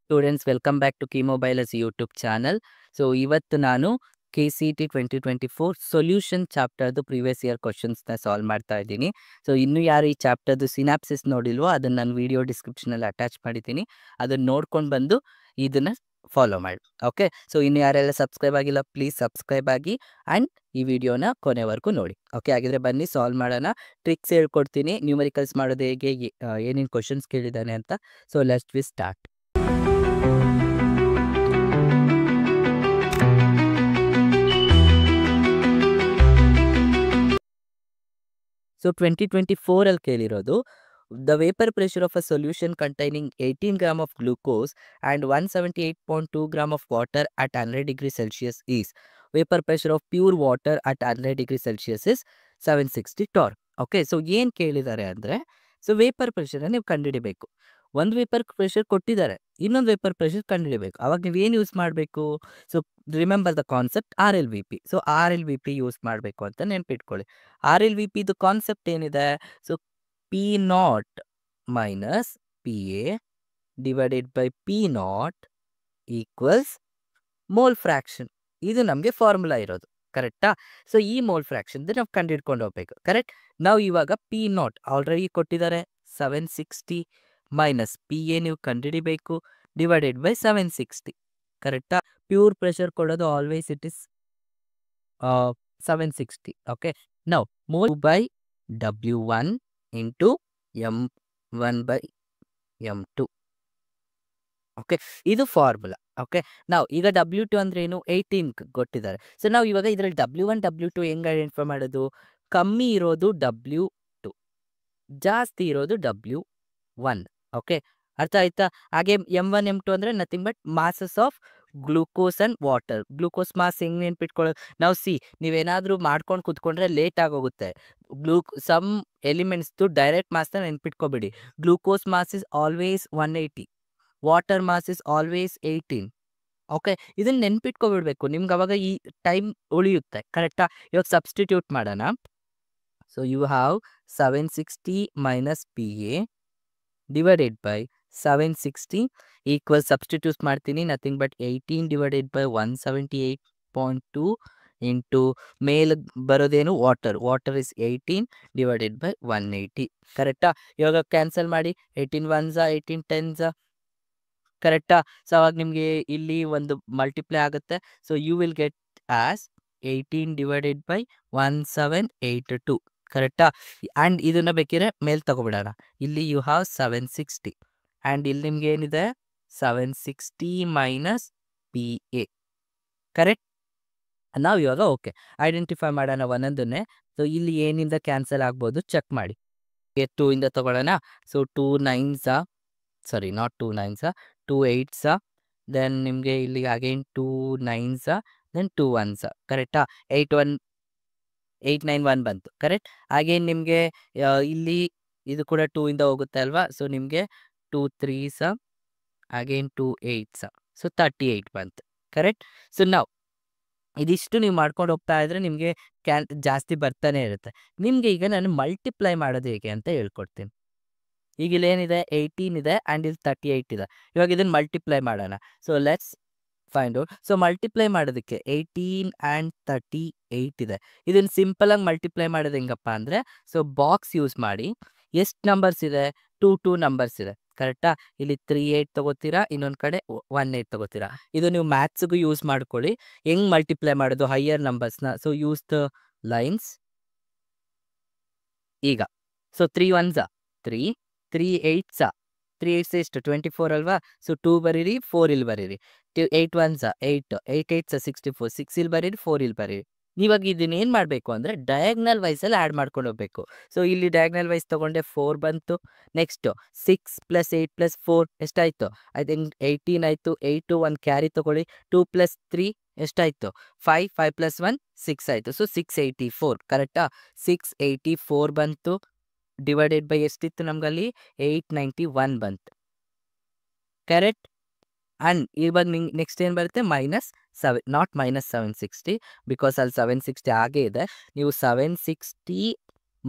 Students welcome back to key mobiles YouTube channel. So ಇವತ್ತು ನಾನು KCET 2024 solution ಚಾಪ್ಟರ್ದು previous year ಕ್ವಶನ್ಸ್ನ solve ಮಾಡ್ತಾ ಇದ್ದೀನಿ. ಸೊ ಇನ್ನೂ ಯಾರು ಈ ಚಾಪ್ಟರ್ದು ಸಿನಾಪ್ಸಿಸ್ ನೋಡಿಲ್ವೋ ಅದನ್ನು ನಾನು ವಿಡಿಯೋ ಡಿಸ್ಕ್ರಿಪ್ಷನಲ್ಲಿ ಅಟ್ಯಾಚ್ ಮಾಡಿದ್ದೀನಿ. ಅದನ್ನು ನೋಡ್ಕೊಂಡು ಬಂದು ಇದನ್ನು ಫಾಲೋ ಮಾಡಿ. ಓಕೆ, ಸೊ ಇನ್ನು ಯಾರೆಲ್ಲ ಸಬ್ಸ್ಕ್ರೈಬ್ ಆಗಿಲ್ಲ ಪ್ಲೀಸ್ ಸಬ್ಸ್ಕ್ರೈಬ್ ಆಗಿ ಆ್ಯಂಡ್ ಈ ವಿಡಿಯೋನ ಕೊನೆವರೆಗೂ ನೋಡಿ. ಓಕೆ, ಹಾಗಿದ್ರೆ ಬನ್ನಿ ಸಾಲ್ವ್ ಮಾಡೋಣ. ಟ್ರಿಕ್ಸ್ ಹೇಳ್ಕೊಡ್ತೀನಿ, ನ್ಯೂಮರಿಕಲ್ಸ್ ಮಾಡೋದು ಹೇಗೆ, ಏನೇನು ಕ್ವಶನ್ಸ್ ಕೇಳಿದ್ದಾನೆ ಅಂತ. So let's we start. So 2024 ಅಲ್ಲಿ ಕೇಳಿರೋದು, the vapour pressure of a solution containing 18 gram of glucose and 178.2 gram of water at 100 degree Celsius is. Vapour pressure of pure water at 100 degree Celsius is 760 torr. Okay, so ಏನು ಕೇಳಿದ್ದಾರೆ ಅಂದರೆ, so vapour ಪ್ರೆಷರ್ನ ನೀವು ಕಂಡುಹಿಡಿಬೇಕು. ಒಂದು vapour pressure ಕೊಟ್ಟಿದ್ದಾರೆ, ಇನ್ನೊಂದು vapour pressure ಕಂಡುಹಿಡಿಬೇಕು. ಅವಾಗ ನೀವು ಏನು ಯೂಸ್ ಮಾಡಬೇಕು? So remember the concept RLVP. So RLVP use ಮಾಡಬೇಕು ಅಂತ ನೆನ್ಪಿಟ್ಕೊಳ್ಳಿ. RLVPದು ಕಾನ್ಸೆಪ್ಟ್ ಏನಿದೆ? So P0 minus PA divided by P0 equals mole fraction. ಇದು ನಮಗೆ ಫಾರ್ಮುಲಾ ಇರೋದು, ಕರೆಕ್ಟಾ? ಸೊ ಈ ಮೋಲ್ ಫ್ರ್ಯಾಕ್ಷನ್ದು ನಾವು ಕಂಡುಹಿಡ್ಕೊಂಡು ಹೋಗ್ಬೇಕು, ಕರೆಕ್ಟ್? ನಾವು ಇವಾಗ P0 ಆಲ್ರೆಡಿ ಕೊಟ್ಟಿದ್ದಾರೆ 760 ಮೈನಸ್ PA ನೀವು ಕಂಡುಹಿಡಿಬೇಕು ಡಿವೈಡೆಡ್ ಬೈ 760, ಕರೆಕ್ಟಾ? ಪ್ಯೂರ್ ಪ್ರೆಷರ್ ಕೊಡೋದು ಆಲ್ವೇಸ್ ಇಟ್ ಇಸ್ 760. ಓಕೆ, ನಾವು mole by W1 into M1 by M2. Okay, ಇದು ಫಾರ್ಮುಲಾ. ಓಕೆ, ನಾವು ಈಗ W2 ಅಂದ್ರೆ ಏನು? 18 ಕೊಟ್ಟಿದ್ದಾರೆ. ಸೊ ನಾವು ಇವಾಗ ಇದರಲ್ಲಿ W1 W2 ಹೆಂಗೆ ಐಡೆಂಟಿಫೈ ಮಾಡೋದು? ಕಮ್ಮಿ ಇರೋದು W2, ಜಾಸ್ತಿ ಇರೋದು W1. ಓಕೆ, ಅರ್ಥ ಆಯ್ತಾ? ಹಾಗೆ M1 M2 ಅಂದರೆ nothing but masses of glucose and water. Glucose mass ಹೆಂಗೆ ನೆನ್ಪಿಟ್ಕೊಳ್ಳೋದು? ನಾವು ನೀವೇನಾದರೂ ಮಾಡ್ಕೊಂಡು ಕೂತ್ಕೊಂಡ್ರೆ ಲೇಟ್ ಆಗೋಗುತ್ತೆ. ಸಮ್ ಎಲಿಮೆಂಟ್ಸ್ದು ಡೈರೆಕ್ಟ್ ಮಾಸ್ನ ನೆನ್ಪಿಟ್ಕೊಬೇಡಿ. Glucose mass is always 180, water mass is always 18. Okay, ಇದನ್ನು ನೆನ್ಪಿಟ್ಕೊಬಿಡ್ಬೇಕು. ನಿಮ್ಗೆ ಅವಾಗ ಈ ಟೈಮ್ ಉಳಿಯುತ್ತೆ, ಕರೆಕ್ಟಾ? ಇವಾಗ ಸಬ್ಸ್ಟಿಟ್ಯೂಟ್ ಮಾಡೋಣ. So you have 760 minus PA divided by 760 equal, substitute ಮಾಡ್ತೀನಿ, nothing but 18 divided by 178.2 into ಮೇಲೆ ಬರೋದೇನು? ವಾಟರ್ ಇಸ್ 18 ಡಿವೈಡೆಡ್ ಬೈ 180, ಕರೆಕ್ಟಾ? ಇವಾಗ ಕ್ಯಾನ್ಸಲ್ ಮಾಡಿ, 18 1s 18 10s, ಕರೆಕ್ಟಾ? ಸೊ ಅವಾಗ ನಿಮಗೆ ಇಲ್ಲಿ ಒಂದು ಮಲ್ಟಿಪ್ಲೈ ಆಗುತ್ತೆ. So you will get as 18 divided by 1782, ಕರೆಕ್ಟಾ? ಆ್ಯಂಡ್ ಇದನ್ನು ಬೇಕಿದ್ರೆ ಮೇಲೆ ತಗೊಬಿಡೋಣ. ಇಲ್ಲಿ ಯು ಹ್ಯಾವ್ 760 ಆ್ಯಂಡ್ ಇಲ್ಲಿ ನಿಮ್ಗೆ ಏನಿದೆ? 760 ಮೈನಸ್ PA, ಕರೆಕ್ಟ್? ನಾವು ಇವಾಗ ಓಕೆ ಐಡೆಂಟಿಫೈ ಮಾಡೋಣ ಒಂದೊಂದನ್ನೇ. ಸೊ ಇಲ್ಲಿ ಏನಿಂದ ಕ್ಯಾನ್ಸಲ್ ಆಗ್ಬೋದು ಚೆಕ್ ಮಾಡಿ. 2 ಇಂದ ತಗೊಳ್ಳೋಣ. So 2 9s, sorry not 2 9s, 2 8s, then ನಿಮಗೆ ಇಲ್ಲಿ ಅಗೈನ್ 2 9s, ದೆನ್ 2 1s, ಕರೆಕ್ಟಾ? 8 9 1 ಬಂತು, ಕರೆಕ್ಟ್? ಅಗೈನ್ ನಿಮಗೆ ಇಲ್ಲಿ ಇದು ಕೂಡ 2 ಇಂದ ಹೋಗುತ್ತೆ ಅಲ್ವಾ? ಸೊ ನಿಮಗೆ 2 3s, ಅಗೈನ್ 2 8s, ಸೊ 38 ಬಂತು, ಕರೆಕ್ಟ್? ಸೊ ನಾವು ಇದಿಷ್ಟು ನೀವು ಮಾಡ್ಕೊಂಡು ಹೋಗ್ತಾ ಇದ್ರೆ ನಿಮಗೆ ಜಾಸ್ತಿ ಬರ್ತಾನೆ ಇರುತ್ತೆ. ನಿಮಗೆ ಈಗ ನಾನು ಮಲ್ಟಿಪ್ಲೈ ಮಾಡೋದು ಹೇಗೆ ಅಂತ ಹೇಳ್ಕೊಡ್ತೀನಿ. ಈಗ ಇಲ್ಲಿ ಏನಿದೆ? 18 ಇದೆ ಆ್ಯಂಡ್ ಇಲ್ಲಿ 38 ಇದೆ. ಇವಾಗ ಇದನ್ನು ಮಲ್ಟಿಪ್ಲೈ ಮಾಡೋಣ. So let's find out. So multiply ಮಾಡೋದಕ್ಕೆ 18 ಆ್ಯಂಡ್ 38 ಇದೆ. ಇದನ್ನು ಸಿಂಪಲಾಗಿ ಮಲ್ಟಿಪ್ಲೈ ಮಾಡೋದು ಹೆಂಗಪ್ಪ ಅಂದರೆ, ಸೊ ಬಾಕ್ಸ್ ಯೂಸ್ ಮಾಡಿ. ಎಷ್ಟು ನಂಬರ್ಸ್ ಇದೆ? 2 ನಂಬರ್ಸ್ ಇದೆ, ಕರೆಕ್ಟಾ? ಇಲ್ಲಿ 3 8 ತೊಗೋತೀರಾ, ಇನ್ನೊಂದು ಕಡೆ 1 8 ತೊಗೋತೀರಾ. ಇದು ನೀವು ಮ್ಯಾಥ್ಸ್ಗೂ ಯೂಸ್ ಮಾಡ್ಕೊಳ್ಳಿ. ಹೆಂಗೆ ಮಲ್ಟಿಪ್ಲೈ ಮಾಡೋದು ಹೈಯರ್ ನಂಬರ್ಸ್ನ? So use the lines. ಈಗ ಸೊ 3 1s 3, 3 8s, 3 8s ಎಷ್ಟು? 24 ಅಲ್ವಾ? ಸೊ 2 ಬರೀರಿ, 4 ಇಲ್ಲಿ ಬರೀರಿ. 8 1s 8, 8 8s 64, 6 ಇಲ್ಲಿ ಬರೀರಿ, 4 ಇಲ್ಲಿ ಬರೀರಿ. ಇವಾಗ ಇದನ್ನ ಏನು ಮಾಡಬೇಕು ಅಂದರೆ ಡಯಾಗ್ನಲ್ ವೈಸಲ್ಲಿ ಆ್ಯಡ್ ಮಾಡ್ಕೊಂಡು ಹೋಗ್ಬೇಕು. ಸೊ ಇಲ್ಲಿ ಡಯಾಗ್ನಲ್ ವೈಸ್ ತೊಗೊಂಡೆ 4 ಬಂತು. ನೆಕ್ಸ್ಟು 6 + 8 + 4 ಎಷ್ಟಾಯಿತು? ಐ ಥಿಂಕ್ 18 ಆಯಿತು. 8 1 ಕ್ಯಾರಿ ತೊಗೊಳ್ಳಿ. 2 + 3 ಎಷ್ಟಾಯಿತು? 5 5 + 1 6 ಆಯಿತು. ಸೊ 684, ಕರೆಕ್ಟಾ? 684 ಬಂತು. ಡಿವೈಡೆಡ್ ಬೈ ಎಷ್ಟಿತ್ತು ನಮಗಲ್ಲಿ? 891 ಬಂತು, ಕರೆಕ್ಟ್? ಆ್ಯಂಡ್ ಇವಾಗ ನೆಕ್ಸ್ಟ್ ಏನು ಬರುತ್ತೆ? -7, ನಾಟ್ -760, ಬಿಕಾಸ್ ಅಲ್ಲಿ 760 ಆಗೇ ಇದೆ. ನೀವು 760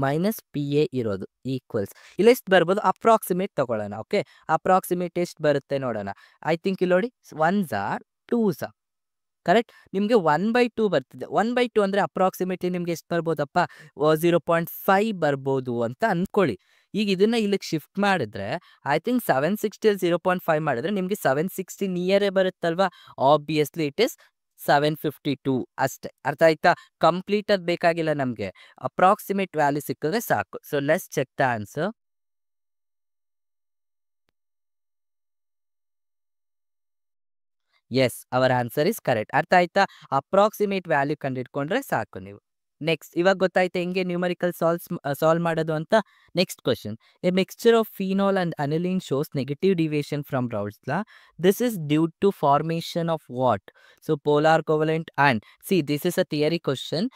ಮೈನಸ್ ಪಿ ಎ ಇರೋದು ಈಕ್ವಲ್ಸ್ ಇಲ್ಲಿ ಎಷ್ಟು ಬರ್ಬೋದು ಅಪ್ರಾಕ್ಸಿಮೇಟ್ ತಗೊಳ್ಳೋಣ. ಓಕೆ, ಅಪ್ರಾಕ್ಸಿಮೇಟ್ ಎಷ್ಟು ಬರುತ್ತೆ ನೋಡೋಣ. ಐ ಥಿಂಕ್ ಇಲ್ಲಿ ನೋಡಿ 1s are 2s are correct. ನಿಮಗೆ 1/2 ಬರ್ತಿದೆ. 1/2 ಅಂದರೆ ಅಪ್ರಾಕ್ಸಿಮೇಟ್ಲಿ ನಿಮ್ಗೆ ಎಷ್ಟು ಬರ್ಬೋದಪ್ಪ 0.5 ಬರ್ಬೋದು ಅಂತ ಅಂದ್ಕೊಳ್ಳಿ. ಈಗ ಇದನ್ನ ಇಲ್ಲಿಗೆ ಶಿಫ್ಟ್ ಮಾಡಿದ್ರೆ ಐ ಥಿಂಕ್ 760 0.5 ಮಾಡಿದ್ರೆ ನಿಮಗೆ 760 ನಿಯರೇ ಬರುತ್ತಲ್ವಾ. ಆಬ್ವಿಯಸ್ಲಿ ಇಟ್ ಇಸ್ 752 ಅಷ್ಟೇ. ಅರ್ಥ ಆಯ್ತಾ? ಕಂಪ್ಲೀಟ್ ಅದು ಬೇಕಾಗಿಲ್ಲ ನಮಗೆ, ಅಪ್ರಾಕ್ಸಿಮೇಟ್ ವ್ಯಾಲ್ಯೂ ಸಿಕ್ಕಿದ್ರೆ ಸಾಕು. So let's check the answer. Yes, our answer is correct. ಅರ್ಥ ಆಯ್ತಾ? ಅಪ್ರಾಕ್ಸಿಮೇಟ್ ವ್ಯಾಲ್ಯೂ ಕಂಡಿಡ್ಕೊಂಡ್ರೆ ಸಾಕು ನೀವು. ನೆಕ್ಸ್ಟ್, ಇವಾಗ ಗೊತ್ತಾಯ್ತಾ ಹೆಂಗೆ ನ್ಯೂಮರಿಕಲ್ ಸಾಲ್ವ್ ಮಾಡೋದು ಅಂತ. Next question, a mixture of phenol and aniline shows negative deviation from Raoult's law. This is due to formation of what? So polar covalent and see this is a theory question.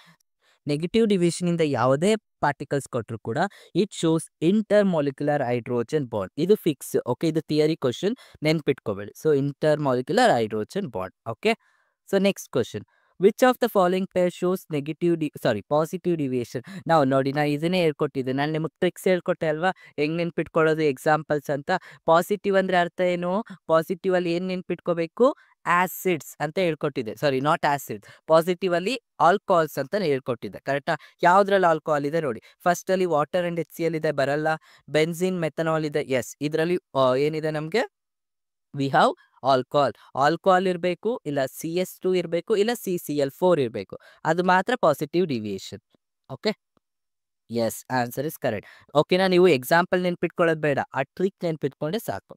Negative division ಇಂದ ಯಾವುದೇ particles ಕೊಟ್ಟರು ಕೂಡ it shows intermolecular hydrogen bond. ಇದು fix. Okay, ಇದು theory question, ನೆನ್ಪಿಟ್ಕೋಬೇಡಿ. So intermolecular hydrogen bond. Okay, so next question, which of the following pair shows positive deviation? ನಾವು ನೋಡಿ, ನಾನು ಇದನ್ನೇ ಹೇಳ್ಕೊಟ್ಟಿದ್ದೆ, ನಾನು ನಿಮಗೆ ಟ್ರಿಕ್ಸ್ ಹೇಳ್ಕೊಟ್ಟೆ ಅಲ್ವಾ, ಹೆಂಗೆ ನೆನ್ಪಿಟ್ಕೊಳ್ಳೋದು ಎಕ್ಸಾಂಪಲ್ಸ್ ಅಂತ. ಪಾಸಿಟಿವ್ ಅಂದರೆ ಅರ್ಥ ಏನು? ಪಾಸಿಟಿವ್ ಅಲ್ಲಿ ಏನು ನೆನ್ಪಿಟ್ಕೋಬೇಕು? ಆಸಿಡ್ಸ್ ಅಂತ ಹೇಳ್ಕೊಟ್ಟಿದ್ದೆ. ಸಾರಿ, ನಾಟ್ ಆಸಿಡ್. ಪಾಸಿಟಿವ್ ಅಲ್ಲಿ ಆಲ್ಕೋಹಾಲ್ಸ್ ಅಂತ ಹೇಳ್ಕೊಟ್ಟಿದ್ದೆ. ಕರೆಕ್ಟಾ? ಯಾವ್ದ್ರಲ್ಲಿ ಆಲ್ಕೋಹಾಲ್ ಇದೆ ನೋಡಿ. ಫಸ್ಟ್ ಅಲ್ಲಿ ವಾಟರ್ ಅಂಡ್ HCl ಇದೆ, ಬರಲ್ಲ. ಬೆನ್ಸಿನ್, ಮೆಥನಾಲ್ ಇದೆ. ಎಸ್, ಇದರಲ್ಲಿ ಏನಿದೆ ನಮಗೆ? We have alcohol. ಆಲ್ಕೋಹಾಲ್ ಇರಬೇಕು, ಇಲ್ಲ CS2 ಇರಬೇಕು, ಇಲ್ಲ CCl4 ಇರಬೇಕು. ಅದು ಮಾತ್ರ positive deviation. Okay, yes, answer is correct. ಓಕೆನಾ? ನೀವು ಎಕ್ಸಾಂಪಲ್ ನೆನ್ಪಿಟ್ಕೊಳ್ಳೋದು ಬೇಡ, ಆ ಟ್ರಿಕ್ ನೆನ್ಪಿಟ್ಕೊಂಡ್ರೆ ಸಾಕು.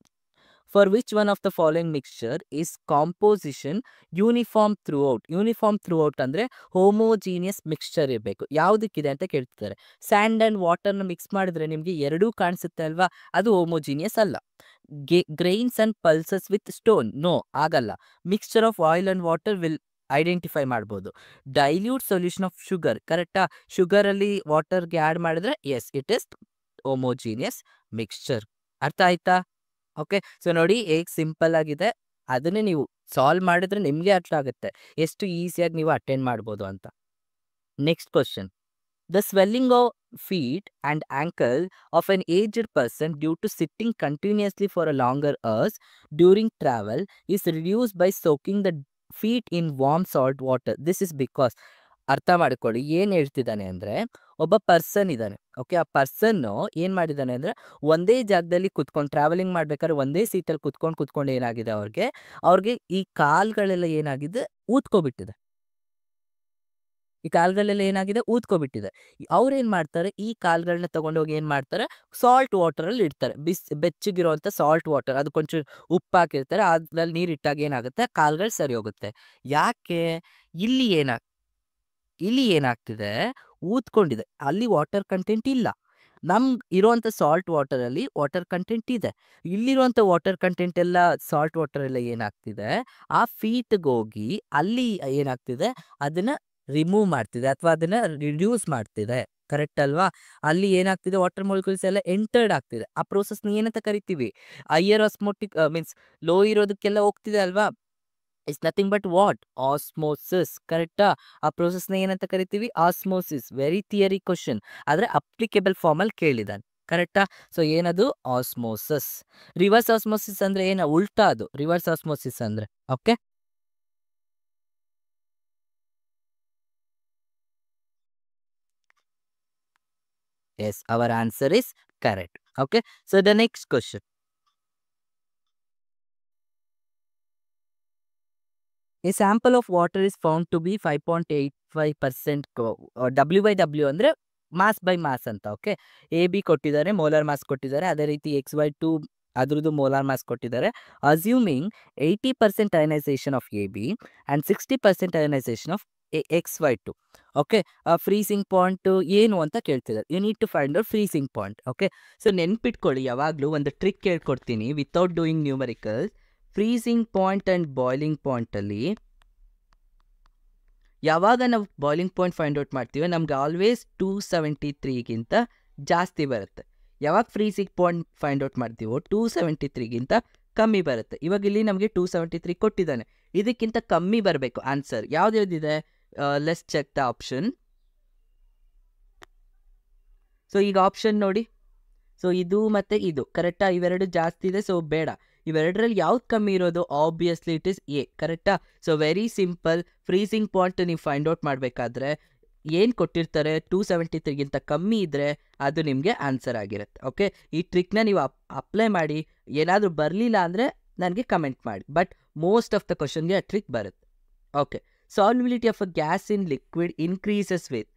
For which one of the following mixture is composition uniform throughout? Uniform throughout ಅಂದರೆ ಹೋಮೋಜೀನಿಯಸ್ ಮಿಕ್ಸ್ಚರ್ ಇರಬೇಕು. ಯಾವುದಕ್ಕಿದೆ ಅಂತ ಕೇಳ್ತಿದ್ದಾರೆ. ಸ್ಯಾಂಡ್ ಆ್ಯಂಡ್ ವಾಟರ್ನ ಮಿಕ್ಸ್ ಮಾಡಿದ್ರೆ ನಿಮಗೆ ಎರಡೂ ಕಾಣಿಸುತ್ತೆ ಅಲ್ವಾ, ಅದು ಹೋಮೋಜೀನಿಯಸ್ ಅಲ್ಲ. Grains and pulses with stone, no, ಆಗಲ್ಲ. Mixture of oil and water will identify ಮಾಡ್ಬೋದು. ಡೈಲ್ಯೂಟ್ ಸೊಲ್ಯೂಷನ್ ಆಫ್ ಶುಗರ್, ಕರೆಕ್ಟಾ? ಶುಗರಲ್ಲಿ ವಾಟರ್ಗೆ ಆ್ಯಡ್ ಮಾಡಿದ್ರೆ yes, it is homogeneous mixture. ಅರ್ಥ ಆಯ್ತಾ? ಓಕೆ, ಸೊ ನೋಡಿ ಹೇಗೆ ಸಿಂಪಲ್ ಆಗಿದೆ. ಅದನ್ನೇ ನೀವು ಸಾಲ್ವ್ ಮಾಡಿದ್ರೆ ನಿಮಗೆ ಅರ್ಥ ಆಗುತ್ತೆ ಎಷ್ಟು ಈಸಿಯಾಗಿ ನೀವು ಅಟೆಂಡ್ ಮಾಡ್ಬೋದು ಅಂತ. Next question, the swelling of feet and ankle of an aged person due to sitting continuously for a longer hours during travel is reduced by soaking the feet in warm salt water. This is because, ಅರ್ಥ ಮಾಡ್ಕೊಳ್ಳಿ, ಏನು ಹೇಳ್ತಿದ್ದಾನೆ ಅಂದರೆ, ಒಬ್ಬ person ಇದ್ದಾನೆ. Okay, ಆ ಪರ್ಸನ್ನು ಏನು ಮಾಡಿದ್ದಾನೆ ಅಂದರೆ, ಒಂದೇ ಜಾಗದಲ್ಲಿ ಕುತ್ಕೊಂಡು ಟ್ರಾವೆಲಿಂಗ್ ಮಾಡ್ಬೇಕಾದ್ರೆ ಒಂದೇ ಸೀಟಲ್ಲಿ ಕುತ್ಕೊಂಡು ಏನಾಗಿದೆ ಅವ್ರಿಗೆ ಈ ಕಾಲ್ಗಳೆಲ್ಲ ಏನಾಗಿದೆ, ಊದ್ಕೊಬಿಟ್ಟಿದೆ. ಈ ಕಾಲ್ಗಳೆಲ್ಲ ಏನಾಗಿದೆ, ಊದ್ಕೊಬಿಟ್ಟಿದೆ. ಅವ್ರೇನು ಮಾಡ್ತಾರೆ, ಈ ಕಾಲ್ಗಳನ್ನ ತೊಗೊಂಡೋಗಿ ಏನು ಮಾಡ್ತಾರೆ, ಸಾಲ್ಟ್ ವಾಟರಲ್ಲಿ ಇಡ್ತಾರೆ. ಬೆಚ್ಚಗಿರುವಂಥ ಸಾಲ್ಟ್ ವಾಟರ್, ಅದಕ್ಕೊಂಚೂರು ಉಪ್ಪು ಹಾಕಿರ್ತಾರೆ, ಅದ್ರಲ್ಲಿ ನೀರು ಇಟ್ಟಾಗ ಏನಾಗುತ್ತೆ, ಕಾಲ್ಗಳು ಸರಿ ಹೋಗುತ್ತೆ. ಯಾಕೆ? ಇಲ್ಲಿ ಏನಾಗ್ತಿದೆ, ಊದ್ಕೊಂಡಿದೆ, ಅಲ್ಲಿ ವಾಟರ್ ಕಂಟೆಂಟ್ ಇಲ್ಲ. ನಮ್ಗೆ ಇರೋವಂಥ ಸಾಲ್ಟ್ ವಾಟರಲ್ಲಿ ವಾಟರ್ ಕಂಟೆಂಟ್ ಇದೆ. ಇಲ್ಲಿರುವಂಥ ವಾಟರ್ ಕಂಟೆಂಟ್ ಎಲ್ಲ, ಸಾಲ್ಟ್ ವಾಟರ್ ಎಲ್ಲ ಏನಾಗ್ತಿದೆ, ಆ ಫೀಟ್ಗೆ ಹೋಗಿ ಅಲ್ಲಿ ಏನಾಗ್ತಿದೆ, ಅದನ್ನು ರಿಮೂವ್ ಮಾಡ್ತಿದೆ ಅಥವಾ ಅದನ್ನು ರಿಡ್ಯೂಸ್ ಮಾಡ್ತಿದೆ. ಕರೆಕ್ಟ್ ಅಲ್ವಾ? ಅಲ್ಲಿ ಏನಾಗ್ತಿದೆ, ವಾಟರ್ ಮಾಲಿಕ್ಯೂಲ್ಸ್ ಎಲ್ಲ ಎಂಟರ್ಡ್ ಆಗ್ತಿದೆ. ಆ ಪ್ರೋಸೆಸ್ನ ಏನಂತ ಕರಿತೀವಿ? ಹೈಯರ್ ಆಸ್ಮೋಟಿಕ್ ಮೀನ್ಸ್ ಲೋ ಇರೋದಕ್ಕೆಲ್ಲ ಹೋಗ್ತಿದೆ ಅಲ್ವಾ. It's nothing but what? Osmosis. ಕರೆಕ್ಟಾ? ಆ ಪ್ರೋಸೆಸ್ನ ಏನಂತ ಕರಿತೀವಿ? ಆಸ್ಮೋಸಿಸ್. ವೆರಿ ಥಿಯರಿ ಕ್ವಶನ್, ಆದರೆ ಅಪ್ಲಿಕೇಬಲ್ ಫಾರ್ಮಲ್ಲಿ ಕೇಳಿದಾನೆ. ಕರೆಕ್ಟಾ? ಸೊ ಏನದು? ಆಸ್ಮೋಸಿಸ್. ರಿವರ್ಸ್ ಆಸ್ಮೋಸಿಸ್ ಅಂದರೆ ಏನು? ಉಲ್ಟಾ ಅದು ರಿವರ್ಸ್ ಆಸ್ಮೋಸಿಸ್ ಅಂದರೆ. Okay, yes, our answer is correct. Okay, so the next question, a sample of water is found to be 5.85% W/W ಅಂದರೆ ಮಾಸ್ ಬೈ ಮಾಸ್ ಅಂತ. ಓಕೆ, AB ಕೊಟ್ಟಿದ್ದಾರೆ, molar mass ಕೊಟ್ಟಿದ್ದಾರೆ. ಅದೇ ರೀತಿ XY2 ಅದ್ರದ್ದು ಮೋಲಾರ್ ಮಾಸ್ ಕೊಟ್ಟಿದ್ದಾರೆ. Assuming 80% ionization of AB and 60% ionization of XY2. Okay, freezing point ಏನು ಅಂತ ಕೇಳ್ತಿದ್ದಾರೆ. You need to find out freezing point. Okay, so ನೆನ್ಪಿಟ್ಕೊಳ್ಳಿ, ಯಾವಾಗಲೂ ಒಂದು ಟ್ರಿಕ್ ಹೇಳ್ಕೊಡ್ತೀನಿ without doing numericals. Freezing point and boiling ಪಾಯಿಂಟಲ್ಲಿ ಯಾವಾಗ ನಾವು ಬಾಯ್ಲಿಂಗ್ ಪಾಯಿಂಟ್ ಫೈಂಡ್ ಔಟ್ ಮಾಡ್ತೀವಿ, ನಮ್ಗೆ ಆಲ್ವೇಸ್ 273ಗಿಂತ ಜಾಸ್ತಿ ಬರುತ್ತೆ. ಯಾವಾಗ ಫ್ರೀಸಿಂಗ್ ಪಾಯಿಂಟ್ ಫೈಂಡ್ ಔಟ್ ಮಾಡ್ತೀವೋ 273ಗಿಂತ ಕಮ್ಮಿ ಬರುತ್ತೆ. ಇವಾಗ ಇಲ್ಲಿ ನಮಗೆ 273 ಕೊಟ್ಟಿದ್ದಾನೆ, ಇದಕ್ಕಿಂತ ಕಮ್ಮಿ ಬರಬೇಕು ಆನ್ಸರ್. ಯಾವ್ದಿದೆ? Let's check the option. So ಈಗ ಆಪ್ಷನ್ ನೋಡಿ, ಸೊ ಇದು ಮತ್ತು ಇದು ಕರೆಕ್ಟಾ, ಇವೆರಡು ಜಾಸ್ತಿ ಇದೆ, ಸೊ ಬೇಡ. ಇವೆರಡರಲ್ಲಿ ಯಾವ್ದು ಕಮ್ಮಿ ಇರೋದು? ಆಬ್ವಿಯಸ್ಲಿ ಇಟ್ ಇಸ್ ಎ, ಕರೆಕ್ಟಾ. So very simple. Freezing point ನೀವು ಫೈಂಡ್ ಔಟ್ ಮಾಡಬೇಕಾದ್ರೆ ಏನು ಕೊಟ್ಟಿರ್ತಾರೆ, 273ಗಿಂತ ಕಮ್ಮಿ ಇದ್ದರೆ ಅದು ನಿಮಗೆ ಆನ್ಸರ್ ಆಗಿರುತ್ತೆ. ಓಕೆ, ಈ ಟ್ರಿಕ್ನ ನೀವು ಅಪ್ಲೈ ಮಾಡಿ. ಏನಾದರೂ ಬರಲಿಲ್ಲ ಅಂದರೆ ನನಗೆ ಕಮೆಂಟ್ ಮಾಡಿ, ಬಟ್ ಮೋಸ್ಟ್ ಆಫ್ ದ ಕ್ವಶನ್ಗೆ ಆ ಟ್ರಿಕ್ ಬರುತ್ತೆ. Okay, solubility of a gas in liquid increases with.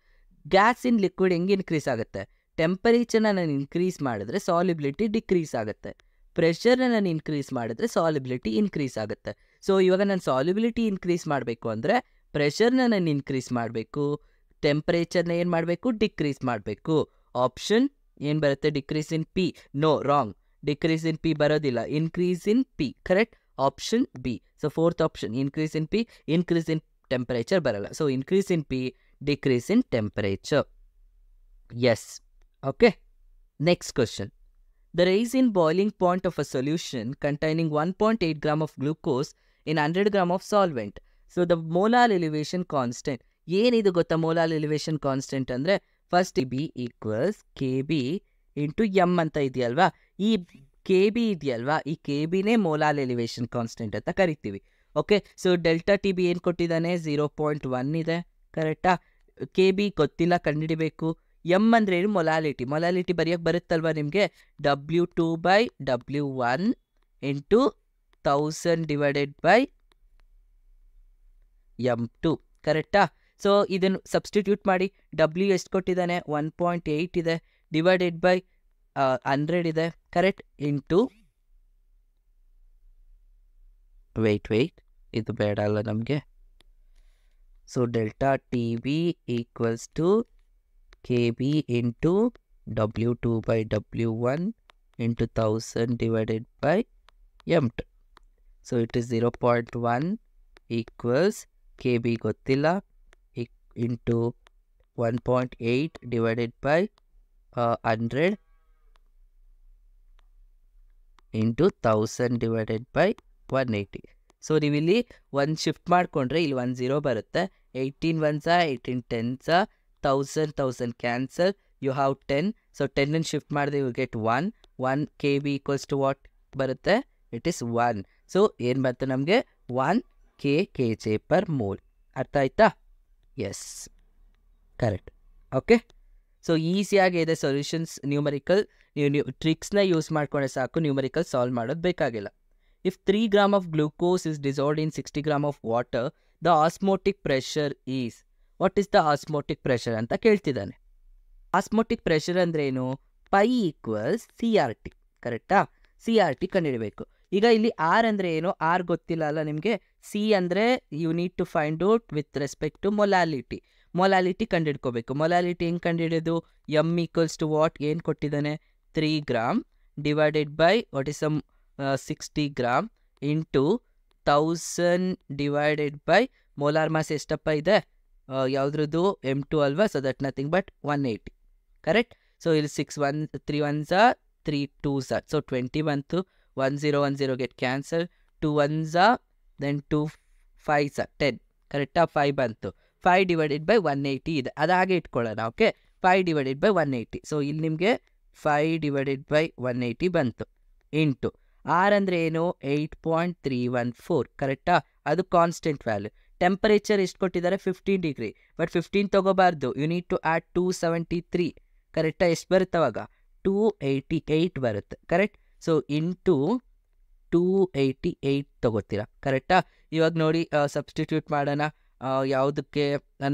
Gas in liquid ಹೆಂಗೆ ಇನ್ಕ್ರೀಸ್ ಆಗುತ್ತೆ? ಟೆಂಪರೇಚರ್ನ ನಾನು ಇನ್ಕ್ರೀಸ್ ಮಾಡಿದ್ರೆ ಸಾಲ್ಯುಬಿಲಿಟಿ ಡಿಕ್ರೀಸ್ ಆಗುತ್ತೆ. ಪ್ರೆಷರ್ನ ನಾನು ಇನ್ಕ್ರೀಸ್ ಮಾಡಿದ್ರೆ ಸಾಲ್ಯುಬಿಲಿಟಿ ಇನ್ಕ್ರೀಸ್ ಆಗುತ್ತೆ. ಸೊ ಇವಾಗ ನಾನು ಸಾಲ್ಯುಬಿಲಿಟಿ ಇನ್ಕ್ರೀಸ್ ಮಾಡಬೇಕು ಅಂದರೆ ಪ್ರೆಷರ್ನ ನಾನು ಇನ್ಕ್ರೀಸ್ ಮಾಡಬೇಕು, ಟೆಂಪರೇಚರ್ನ ಏನು ಮಾಡಬೇಕು? ಡಿಕ್ರೀಸ್ ಮಾಡಬೇಕು. ಆಪ್ಷನ್ ಏನು ಬರುತ್ತೆ? Decrease in P. No, wrong. Decrease in P ಬರೋದಿಲ್ಲ, increase in P. Correct, option B. So fourth option increase in P, increase in temperature ಬರಲ್ಲ. So increase in P, decrease in temperature. Yes. Okay. Next question. The rise in boiling point of a solution containing 1.8 gram of glucose in 100 gram of solvent. So the molar elevation constant. ಏನಿದು ಗೊತ್ತಾ molar elevation constant ಅಂದರೆ first B equals K B into M ಅಂತ ಇದೆಯಲ್ವಾ. ಈ K B ಇದೆಯಲ್ವಾ, ಈ K ಬಿನೇ molar elevation constant ಅಂತ ಕರಿತೀವಿ. Okay, so delta T B ಏನು ಕೊಟ್ಟಿದ್ದಾನೆ? 0.1 ಇದೆ. ಕರೆಕ್ಟಾ? ಕೆ ಬಿ ಗೊತ್ತಿಲ್ಲ, ಕಂಡುಹಿಡಿಬೇಕು. ಎಮ್ ಅಂದರೆ ಏನು? ಮೊಲಾಲಿಟಿ. ಮೊಲಾಲಿಟಿ ಬರೆಯೋಕ್ಕೆ ಬರುತ್ತಲ್ವ ನಿಮಗೆ? W2/W1 into 1000 divided by M2. ಕರೆಕ್ಟಾ? ಸೊ ಇದನ್ನು ಸಬ್ಸ್ಟಿಟ್ಯೂಟ್ ಮಾಡಿ. ಡಬ್ಲ್ಯೂ ಎಷ್ಟು ಕೊಟ್ಟಿದ್ದಾನೆ? 1.8 ಇದೆ, ಡಿವೈಡೆಡ್ ಬೈ 100 ಇದೆ. ಕರೆಕ್ಟ್, ಇಂಟು ವೆಯ್ಟ್ ಇದು ಬೇಡ ಅಲ್ಲ ನಮಗೆ. So delta T B equals to K B into W2/W1 into 1000 divided by M2. So it is 0.1 equals K B ಗೊತ್ತಿಲ್ಲ into 1.8 divided by 100 into 1000 divided by 180. So ನೀವು ಇಲ್ಲಿ 1 shift ಮಾಡಿಕೊಂಡ್ರೆ ಇಲ್ಲಿ 1 0 ಬರುತ್ತೆ. 18 1s 18 10s 1000 cancel, you have 10. So 10 shift ಮಾಡಿದ್ರೆ you get 1 K B equals to what ಬರುತ್ತೆ? It is 1. So ಏನು ಬರುತ್ತೆ ನಮಗೆ? 1 ಕೆ ಜೆ ಪರ್ ಮೋಲ್. ಅರ್ಥ ಆಯ್ತಾ? S, correct. ಓಕೆ, ಸೊ ಈಸಿಯಾಗಿ ಇದೆ ಸೊಲ್ಯೂಷನ್ಸ್. ನ್ಯೂಮರಿಕಲ್ ನೀವು ಟ್ರಿಕ್ಸ್ನ ಯೂಸ್ ಮಾಡಿಕೊಂಡ್ರೆ ಸಾಕು, ನ್ಯೂಮರಿಕಲ್ ಸಾಲ್ವ್ ಮಾಡೋದು ಬೇಕಾಗಿಲ್ಲ. If 3 gram of glucose is dissolved in 60 gram of water, the osmotic pressure is. What is the osmotic pressure ಅಂತ ಕೇಳ್ತಿದ್ದಾನೆ. ಆಸ್ಮೋಟಿಕ್ ಪ್ರೆಷರ್ ಅಂದ್ರೆ ಏನು? Pi equals C R T. ಕರೆಕ್ಟಾ? C R T ಕಂಡುಹಿಡಬೇಕು. ಈಗ ಇಲ್ಲಿ R ಅಂದರೆ ಏನು? ಆರ್ ಗೊತ್ತಿಲ್ಲ ಅಲ್ಲ ನಿಮಗೆ. ಸಿ ಅಂದರೆ you need to find out with respect to molality. Molality ಕಂಡುಹಿಡ್ಕೋಬೇಕು. ಮೊಲಾಲಿಟಿ ಹೆಂಗೆ ಕಂಡುಹಿಡಿಯೋದು? M equals to what? ಏನು ಕೊಟ್ಟಿದ್ದಾನೆ? 3 gram divided by what is some 60 gram into 1000 divided by molar mass ಎಷ್ಟಪ್ಪ ಇದೆ? ಯಾವುದ್ರದ್ದು? M2 ಅಲ್ವಾ? So that nothing but 180. Correct? So ಇಲ್ಲಿ 6 3 1s 3 2s. ಸೊ 20 ಬಂತು. 10 get cancel. 2 1s then 2 5s 10. ಕರೆಕ್ಟಾ? 5 ಬಂತು. 5 ಡಿವೈಡೆಡ್ ಬೈ 180 ಇದೆ, ಅದು ಹಾಗೆ ಇಟ್ಕೊಳ್ಳೋಣ. Okay, 5 divided by 180. ಸೊ ಇಲ್ಲಿ ನಿಮಗೆ 5 ಡಿವೈಡೆಡ್ ಬೈ 180 ಬಂತು. ಇಂಟು ಆರ್ ಅಂದರೆ ಏನು? 8.314. ಕರೆಕ್ಟಾ? ಅದು ಕಾನ್ಸ್ಟೆಂಟ್ ವ್ಯಾಲ್ಯೂ. ಟೆಂಪರೇಚರ್ ಎಷ್ಟು ಕೊಟ್ಟಿದ್ದಾರೆ? 15 ಡಿಗ್ರಿ. ಬಟ್ 15 ತೊಗೋಬಾರ್ದು, ಯು ನೀಡ್ ಟು ಆ್ಯಡ್ 273. ಕರೆಕ್ಟಾ? ಎಷ್ಟು ಬರುತ್ತೆ ಅವಾಗ? 288 ಬರುತ್ತೆ. ಕರೆಕ್ಟ್? ಸೊ ಇಂಟು 288 ತೊಗೋತೀರಾ. ಕರೆಕ್ಟಾ? ಇವಾಗ ನೋಡಿ, ಸಬ್ಸ್ಟಿಟ್ಯೂಟ್ ಮಾಡೋಣ. ಯಾವುದಕ್ಕೆ?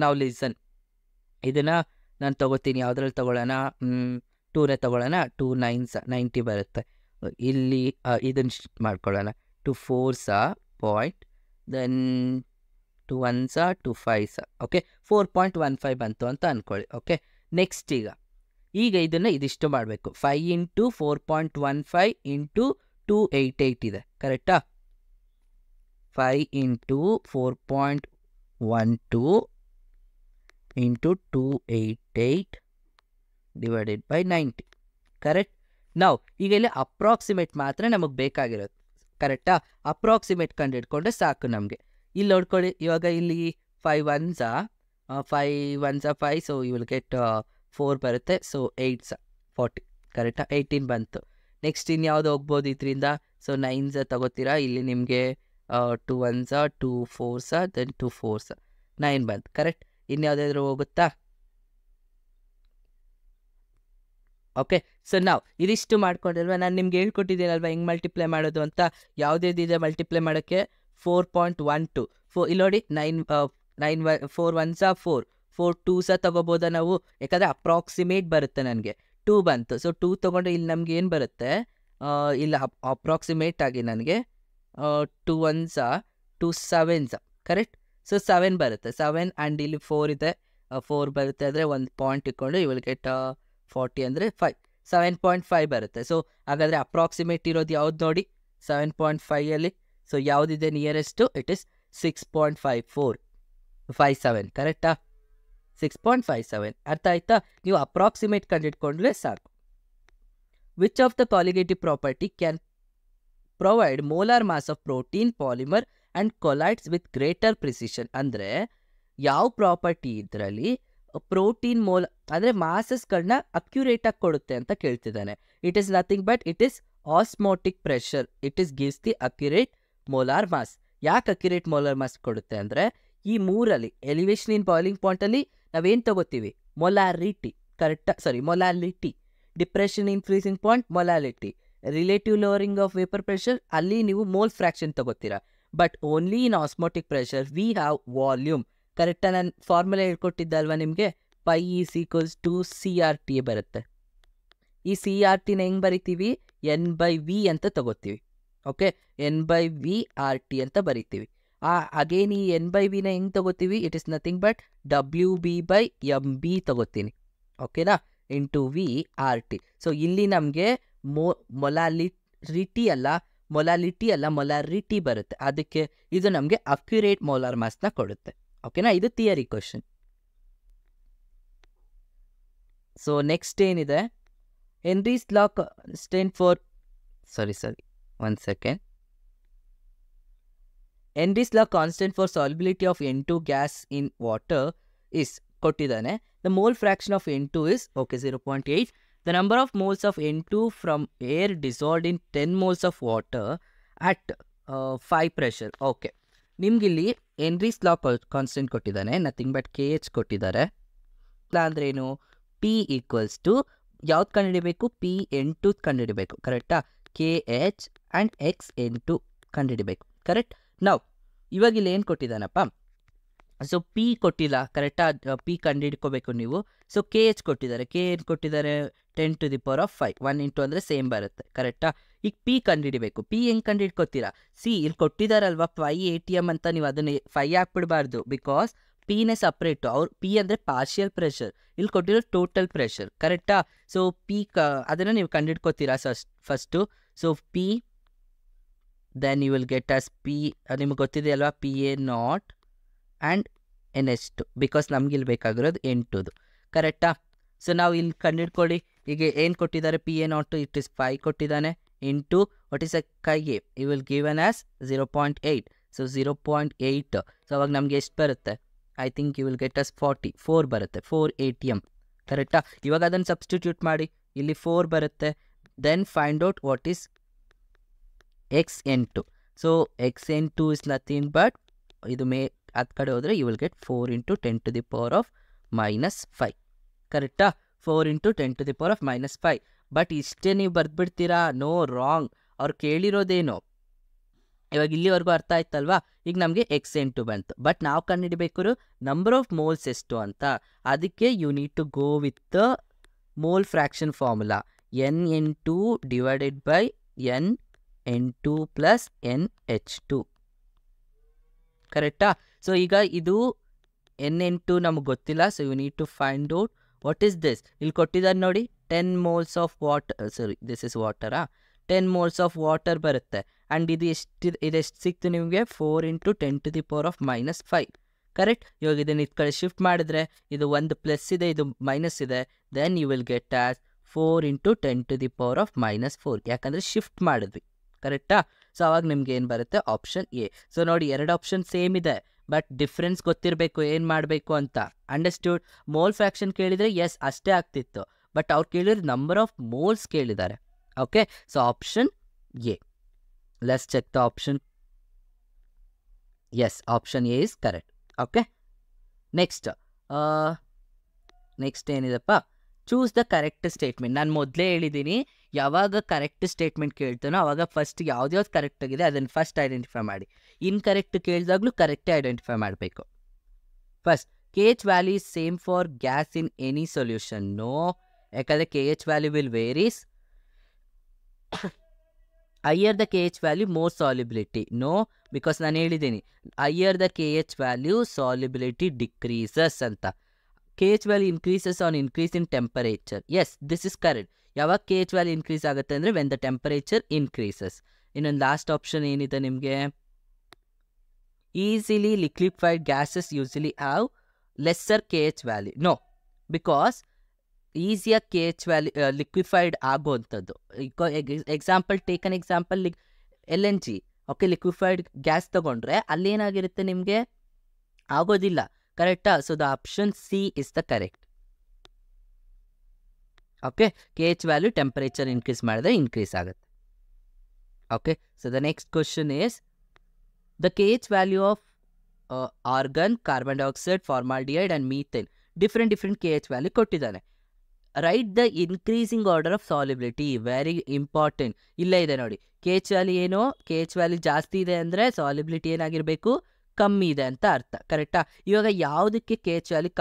ನಾವು ಲಿಸನ್ ಇದನ್ನು ನಾನು ತೊಗೋತೀನಿ. ಯಾವುದ್ರಲ್ಲಿ ತೊಗೊಳ್ಳೋಣ? 2ನೇ ತೊಗೊಳ್ಳೋಣ. 2 9s 90 ಬರುತ್ತೆ. ಇಲ್ಲಿ ಇದನ್ನು ಶಿಫ್ಟ್ ಮಾಡ್ಕೊಳ್ಳೋಣ. 2 4s point, then 2 1s 2 5s. Okay, 4.15 ಬಂತು ಅಂತ ಅಂದ್ಕೊಳ್ಳಿ. ಓಕೆ, ನೆಕ್ಸ್ಟ್ ಈಗ ಇದನ್ನು ಇದಿಷ್ಟು ಮಾಡಬೇಕು. 5 ಇಂಟು 4.15 ಇಂಟು 288 ಇದೆ. ಕರೆಕ್ಟಾ? 5 into 4.12 into 288 divided by 90. Correct? ನಾವು ಈಗ ಇಲ್ಲಿ ಅಪ್ರಾಕ್ಸಿಮೇಟ್ ಮಾತ್ರ ನಮಗೆ ಬೇಕಾಗಿರೋದು. ಕರೆಕ್ಟಾ? ಅಪ್ರಾಕ್ಸಿಮೇಟ್ ಕಂಡು ಹಿಡ್ಕೊಂಡ್ರೆ ಸಾಕು ನಮಗೆ. ಇಲ್ಲಿ ನೋಡ್ಕೊಳ್ಳಿ, ಇವಾಗ ಇಲ್ಲಿ 5 1s 5. So you will get 4 ಬರುತ್ತೆ. ಸೊ 8 40 ಕರೆಕ್ಟಾ? 18 ಬಂತು. ನೆಕ್ಸ್ಟ್ ಇನ್ಯಾವುದು ಹೋಗ್ಬೋದು ಇದರಿಂದ? ಸೊ 9 ತಗೋತೀರಾ. ಇಲ್ಲಿ ನಿಮಗೆ 2 1s 2 4s ದೆನ್ 2 4s 9 ಬಂತು. ಕರೆಕ್ಟ್? ಇನ್ಯಾವುದಾದ್ರೂ ಹೋಗುತ್ತಾ? ಓಕೆ. ಸೊ ನಾವು ಇದಿಷ್ಟು ಮಾಡ್ಕೊಂಡಿಲ್ವ, ನಾನು ನಿಮ್ಗೆ ಹೇಳ್ಕೊಟ್ಟಿದ್ದೀನಲ್ವ ಹೆಂಗೆ ಮಲ್ಟಿಪ್ಲೈ ಮಾಡೋದು ಅಂತ. ಯಾವುದೇದಿದೆ ಮಲ್ಟಿಪ್ಲೈ ಮಾಡೋಕ್ಕೆ? 4.12 ಇಲ್ಲಿ ನೋಡಿ 4 1s 4 4 2s ತಗೋಬೋದಾ ನಾವು? ಯಾಕಂದರೆ ಅಪ್ರಾಕ್ಸಿಮೇಟ್ ಬರುತ್ತೆ ನನಗೆ. 2 ಬಂತು. ಸೊ 2 ತೊಗೊಂಡ್ರೆ ಇಲ್ಲಿ ನಮ್ಗೆ ಏನು ಬರುತ್ತೆ? ಇಲ್ಲ ಅಪ್ರಾಕ್ಸಿಮೇಟ್ ಆಗಿ ನನಗೆ 2 1s 2 7s ಕರೆಕ್ಟ್? ಸೊ 7 ಬರುತ್ತೆ. 7 ಆ್ಯಂಡ್ ಇಲ್ಲಿ 4 ಇದೆ. 4 ಬರುತ್ತೆ ಅಂದರೆ ಒಂದು ಪಾಯಿಂಟ್ ಇಟ್ಕೊಂಡು ಯು ವಿಲ್ ಗೆಟ್ 40 ಅಂದರೆ 5 7.5 ಬರುತ್ತೆ. ಸೊ ಹಾಗಾದರೆ ಅಪ್ರಾಕ್ಸಿಮೇಟ್ ಇರೋದು ಯಾವ್ದು ನೋಡಿ? 7.5ಅಲ್ಲಿ. ಸೊ ಯಾವುದಿದೆ ನಿಯರೆಸ್ಟು? ಇಟ್ ಇಸ್ 6.57 ಕರೆಕ್ಟಾ? 6.57 ಅರ್ಥ ಆಯ್ತಾ? ನೀವು ಅಪ್ರಾಕ್ಸಿಮೇಟ್ ಕಂಡಿಡ್ಕೊಂಡ್ರೆ ಸಾಕು. Which of the colligative property can provide molar mass of protein polymer and colloids with greater precision? ಅಂದರೆ ಯಾವ ಪ್ರಾಪರ್ಟಿ ಇದರಲ್ಲಿ ಪ್ರೋಟೀನ್ ಅಂದರೆ ಮಾಸಸ್ಗಳನ್ನ ಅಕ್ಯುರೇಟಾಗಿ ಕೊಡುತ್ತೆ ಅಂತ ಕೇಳ್ತಿದ್ದಾನೆ. It is nothing but it is osmotic pressure. It is gives the accurate molar mass. ಯಾಕೆ accurate molar mass ಕೊಡುತ್ತೆ ಅಂದರೆ ಈ ಮೂರಲ್ಲಿ ಎಲಿವೇಶನ್ ಇನ್ ಬಾಯ್ಲಿಂಗ್ ಪಾಯಿಂಟಲ್ಲಿ ನಾವೇನು ತಗೋತೀವಿ? ಮೊಲಾರಿಟಿ ಕರೆಕ್ಟಾ? Molality. Depression in freezing point molality. Relative lowering of vapour pressure ಅಲ್ಲಿ ನೀವು ಮೋಲ್ ಫ್ರ್ಯಾಕ್ಷನ್ ತಗೋತೀರಾ. But only in osmotic pressure we have volume. ಕರೆಕ್ಟಾ? ನಾನು ಫಾರ್ಮುಲಾ ಹೇಳ್ಕೊಟ್ಟಿದ್ದೆ ಅಲ್ವಾ ನಿಮಗೆ? Pi is equals to CRT ಬರುತ್ತೆ. ಈ CRTನ ಹೆಂಗೆ ಬರಿತೀವಿ? N/V ಅಂತ ತಗೋತೀವಿ. ಓಕೆ, N/V/RT ಅಂತ ಬರಿತೀವಿ. ಅಗೇನ್ ಈ N/Vನ ಹೆಂಗೆ ತಗೋತೀವಿ? It is nothing but WB/MB ತಗೋತೀನಿ. ಓಕೆನಾ? Into VRT. ಸೊ ಇಲ್ಲಿ ನಮಗೆ ಮೊಲಾಲಿಟಿ ಅಲ್ಲ ಮೊಲಾರಿಟಿ ಬರುತ್ತೆ. ಅದಕ್ಕೆ ಇದು ನಮಗೆ ಅಕ್ಯುರೇಟ್ ಮೋಲಾರ್ ಮಾಸ್ನ ಕೊಡುತ್ತೆ. ಓಕೆನಾ? ಇದು ಥಿಯರಿ ಕ್ವಶನ್. ಸೊ ನೆಕ್ಸ್ಟ್ ಏನಿದೆ? Henry's law constant for Henry's law constant for solubility of N2 gas in water is ಕೊಟ್ಟಿದ್ದಾನೆ. The mole fraction of N2 is 0.8. The number of moles of N2 from air dissolved in 10 moles of water at 5 pressure. Okay, ನಿಮ್ಗಿಲ್ಲಿ Henry's law constant ಕೊಟ್ಟಿದ್ದಾನೆ, nothing but KH ಕೊಟ್ಟಿದ್ದಾರೆ. ಅಂದರೆ ಏನು? P equals to ಯಾವ್ದು ಕಂಡುಹಿಡಿಬೇಕು? P_N2 ಕಂಡುಹಿಡಿಬೇಕು. ಕರೆಕ್ಟಾ? KH and XN2 ಕಂಡುಹಿಡಿಬೇಕು. ಕರೆಕ್ಟ್? ನಾವು ಇವಾಗ ಇಲ್ಲಿ ಏನು ಕೊಟ್ಟಿದ್ದಾನಪ್ಪ? ಸೊ P ಕೊಟ್ಟಿಲ್ಲ. ಕರೆಕ್ಟಾ? P ಕಂಡುಹಿಡ್ಕೋಬೇಕು ನೀವು. ಸೊ KH ಕೊಟ್ಟಿದ್ದಾರೆ. ಏನು ಕೊಟ್ಟಿದ್ದಾರೆ? 10 to the power of 5. 1 into ಅಂದರೆ ಸೇಮ್ ಬರುತ್ತೆ. ಕರೆಕ್ಟಾ? ಈಗ P ಕಂಡುಹಿಡಿಬೇಕು. P ಹೆಂಗೆ ಕಂಡುಹಿಡ್ಕೋತೀರಾ? ಇಲ್ಲಿ ಕೊಟ್ಟಿದ್ದಾರಲ್ವ 5 ATM ಅಂತ, ನೀವು ಅದನ್ನು 5 ಹಾಕ್ಬಿಡಬಾರ್ದು. ಬಿಕಾಸ್ Pನೇ ಸಪ್ರೇಟು. P ಅಂದರೆ ಪಾರ್ಷಿಯಲ್ ಪ್ರೆಷರ್, ಇಲ್ಲಿ ಕೊಟ್ಟಿರೋ ಟೋಟಲ್ ಪ್ರೆಷರ್. ಕರೆಕ್ಟಾ? ಸೊ P ಅದನ್ನು ನೀವು ಕಂಡುಹಿಡ್ಕೋತೀರಾ first. So P then you will get as P, ನಿಮಗೆ ಗೊತ್ತಿದೆ ಅಲ್ವಾ? PA0 ಆ್ಯಂಡ್ NH2 ಬಿಕಾಸ್ ನಮ್ಗೆ ಇಲ್ಲಿ ಬೇಕಾಗಿರೋದು N2. ಕರೆಕ್ಟಾ? ಸೊ ನಾವು ಇಲ್ಲಿ ಕಂಡುಹಿಡ್ಕೊಳ್ಳಿ. ಈಗ ಏನು ಕೊಟ್ಟಿದ್ದಾರೆ? PA0 ಇಟ್ ಇಸ್ 5 ಕೊಟ್ಟಿದ್ದಾನೆ. ಇಂಟು ವಾಟ್ ಈಸ್ ಅ ಕೈಗೆ you will given as 0.8. So 0.8. So ಅವಾಗ ನಮ್ಗೆ ಎಷ್ಟು ಬರುತ್ತೆ? I think you will get as 4 ಬರುತ್ತೆ. 4 ATM. ಕರೆಕ್ಟಾ? ಇವಾಗ ಅದನ್ನು ಸಬ್ಸ್ಟಿಟ್ಯೂಟ್ ಮಾಡಿ. ಇಲ್ಲಿ 4 ಬರುತ್ತೆ. Then find out what is XN2. So XN2 is nothing but ಇದು ಅದು ಕಡೆ ಹೋದರೆ you will get 4 into 10 to the power of -5. ಕರೆಕ್ಟಾ? 4 into 10 to the power of -5. But ಇಷ್ಟೇ ನೀವು ಬರೆದ್ಬಿಡ್ತೀರಾ? No, wrong. ಅವ್ರು ಕೇಳಿರೋದೇನು? ಇವಾಗ ಇಲ್ಲಿವರೆಗೂ ಅರ್ಥ ಆಯ್ತಲ್ವಾ? ಈಗ ನಮಗೆ XN2 ಬಂತು. ಬಟ್ ನಾವು ಕಂಡುಹಿಡಬೇಕು ನಂಬರ್ ಆಫ್ ಮೋಲ್ಸ್ ಎಷ್ಟು ಅಂತ. ಅದಕ್ಕೆ you need to go with the mole fraction formula. NN2 divided by NN2 plus NH2. ಕರೆಕ್ಟಾ? ಸೊ ಈಗ ಇದು NN2 ನಮಗೆ ಗೊತ್ತಿಲ್ಲ. So you need to find out what is this. ಇಲ್ಲಿ ಕೊಟ್ಟಿದ್ದಾರೆ ನೋಡಿ, 10 moles of water. This is ವಾಟರಾ? 10 moles of water ಬರುತ್ತೆ. ಆ್ಯಂಡ್ ಇದೆಷ್ಟು ಸಿಕ್ತು ನಿಮಗೆ? 4 into 10 to the power of -5. ಕರೆಕ್ಟ್? ಇವಾಗ ಇದನ್ನು ಇದು ಕಡೆ ಶಿಫ್ಟ್ ಮಾಡಿದ್ರೆ ಇದು ಒಂದು ಪ್ಲಸ್ ಇದೆ, ಇದು ಮೈನಸ್ ಇದೆ. Then you will get as 4 into 10 to the power of -4. ಯಾಕಂದರೆ ಶಿಫ್ಟ್ ಮಾಡಿದ್ವಿ. ಕರೆಕ್ಟಾ? ಸೊ ಅವಾಗ ನಿಮ್ಗೆ ಏನು ಬರುತ್ತೆ? Option A. ಸೊ ನೋಡಿ, 2 ಆಪ್ಷನ್ ಸೇಮ್ ಇದೆ. ಬಟ್ ಡಿಫ್ರೆನ್ಸ್ ಗೊತ್ತಿರಬೇಕು ಏನು ಮಾಡಬೇಕು ಅಂತ. ಅಂಡರ್ಸ್ಟ್ಯೂಡ್? ಮೋಲ್ ಫ್ರ್ಯಾಕ್ಷನ್ ಕೇಳಿದರೆ ಎಸ್ ಅಷ್ಟೇ ಆಗ್ತಿತ್ತು, ಬಟ್ ಅವ್ರು ಕೇಳಿದ್ರೆ ನಂಬರ್ ಆಫ್ ಮೋಲ್ಸ್ ಕೇಳಿದ್ದಾರೆ. Okay, so option A. Let's check the option. Yes, option A is correct. Okay, next ಏನಿದೆಪ್ಪ? Choose the correct statement. ನಾನು ಮೊದಲೇ ಹೇಳಿದ್ದೀನಿ, ಯಾವಾಗ ಕರೆಕ್ಟ್ ಸ್ಟೇಟ್ಮೆಂಟ್ ಕೇಳ್ತಾನೋ ಅವಾಗ ಫಸ್ಟ್ ಯಾವ್ದು ಕರೆಕ್ಟ್ ಆಗಿದೆ ಅದನ್ನು ಫಸ್ಟ್ ಐಡೆಂಟಿಫೈ ಮಾಡಿ. ಇನ್ಕರೆಕ್ಟ್ ಕೇಳಿದಾಗಲೂ ಕರೆಕ್ಟೇ ಐಡೆಂಟಿಫೈ ಮಾಡಬೇಕು. First, K H value is same for gas in any solution. No, ಯಾಕಂದರೆ K H value will varies. Higher the K H value more solubility. No, because ನಾನು ಹೇಳಿದ್ದೀನಿ higher the K H value solubility decreases ಅಂತ. K H value increases on increase in temperature. Yes, this is correct. ಯಾವಾಗ K H value increase ಆಗುತ್ತೆ ಅಂದರೆ when the temperature increases. ಇನ್ನೊಂದು last option ಏನಿದೆ ನಿಮಗೆ? Easily liquefied gases usually have lesser K H value. No, because ಈಸಿಯಾಗಿ K H value liquefied ಆಗೋವಂಥದ್ದು. Example, take an example LNG. Okay, liquefied gas ತೊಗೊಂಡ್ರೆ ಅಲ್ಲೇನಾಗಿರುತ್ತೆ ನಿಮಗೆ? ಆಗೋದಿಲ್ಲ. ಕರೆಕ್ಟಾ? So the option C is the correct. Okay, K H value temperature increase ಮಾಡಿದ್ರೆ increase ಆಗುತ್ತೆ. Okay, so the next question is the K H value of argon, carbon dioxide, formaldehyde and methane. Different K H value ಕೊಟ್ಟಿದ್ದಾನೆ. Right the increasing order of solubility. Very important. ಇಲ್ಲೇ ಇದೆ ನೋಡಿ, K H value ಏನು? K H value ಜಾಸ್ತಿ ಇದೆ ಅಂದರೆ solubility ಏನಾಗಿರಬೇಕು? ಕಮ್ಮಿ ಇದೆ ಅಂತ ಅರ್ಥ. ಕರೆಕ್ಟಾ? ಇವಾಗ ಯಾವುದಕ್ಕೆ ಕೆ ಎಚ್ ವ್ಯಾಲ್ಯೂ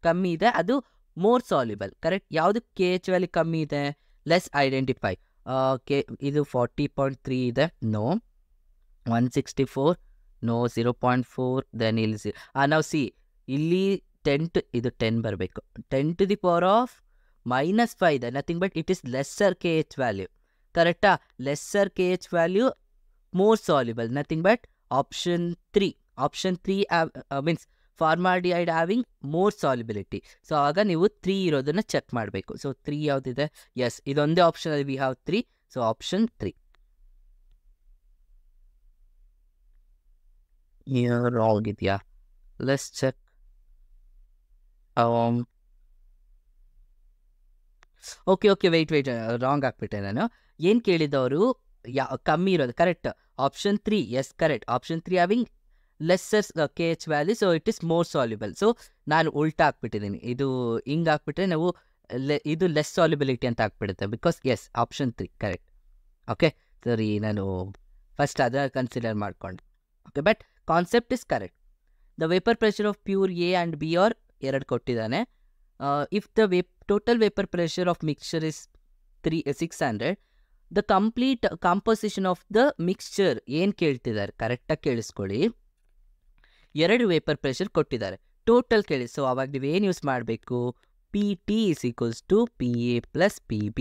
ಕಮ್ಮಿ ಇದೆ ಅದು ಮೋರ್ ಸಾಲ್ಯುಬಲ್. ಕರೆಕ್ಟ್? ಯಾವುದಕ್ಕೆ ಕೆ ಎಚ್ ವ್ಯಾಲ್ಯೂ ಕಮ್ಮಿ ಇದೆ? Less identify. ಇದು 40.3 ಇದೆ. ನೋ. 164. ನೋ. 0.4. ದೆನ್ ಇಲ್ಲಿ ನಾವು ಸಿ ಇಲ್ಲಿ 10 ಇದು 10 ಬರಬೇಕು. 10 to the power of -5 ಇದೆ. Nothing but it is lesser K H value. ಕರೆಕ್ಟಾ? Lesser K H value more soluble. Nothing but option 3. Option 3 means formaldehyde having more solubility. So ಆಗ ನೀವು 3 ಇರೋದನ್ನು ಚೆಕ್ ಮಾಡಬೇಕು. ಸೊ 3 ಯಾವುದಿದೆ? ಎಸ್, ಇದೊಂದೇ ಆಪ್ಷನಲ್ಲಿ we have 3. So option 3 wrong ಇದೆಯಾ? Let's check. Okay, wait wrong ಆಗ್ಬಿಟ್ಟೆ ನಾನು. ಏನು ಕೇಳಿದವರು? ಕಮ್ಮಿ ಇರೋದು. Correct. Option 3. Yes, correct. Option 3 having lesser K H value, so it is more soluble. So ನಾನು ಉಲ್ಟಾ ಹಾಕ್ಬಿಟ್ಟಿದ್ದೀನಿ. ಇದು ಹಿಂಗೆ ಹಾಕ್ಬಿಟ್ರೆ ನಾವು ಇದು ಲೆಸ್ ಸಾಲ್ಯುಬಿಲಿಟಿ ಅಂತ ಹಾಕ್ಬಿಡುತ್ತೆ. Because yes, option 3 correct. Okay, ಸರಿ, ನಾನು ಫಸ್ಟ್ ಅದನ್ನು ಕನ್ಸಿಡರ್ ಮಾಡ್ಕೊಂಡೆ. Okay, but concept is correct. The vapour pressure of pure A and B are 2 ಕೊಟ್ಟಿದ್ದಾನೆ. If the total vapour pressure of mixture is 600, the complete composition of the mixture ಏನು ಕೇಳ್ತಿದ್ದಾರೆ? ಕರೆಕ್ಟಾಗಿ ಕೇಳಿಸ್ಕೊಳ್ಳಿ. 2 vapour pressure ಕೊಟ್ಟಿದ್ದಾರೆ, total ಕೇಳಿ. So ಅವಾಗ ನೀವೇನು use ಮಾಡಬೇಕು? PT = PA + PB.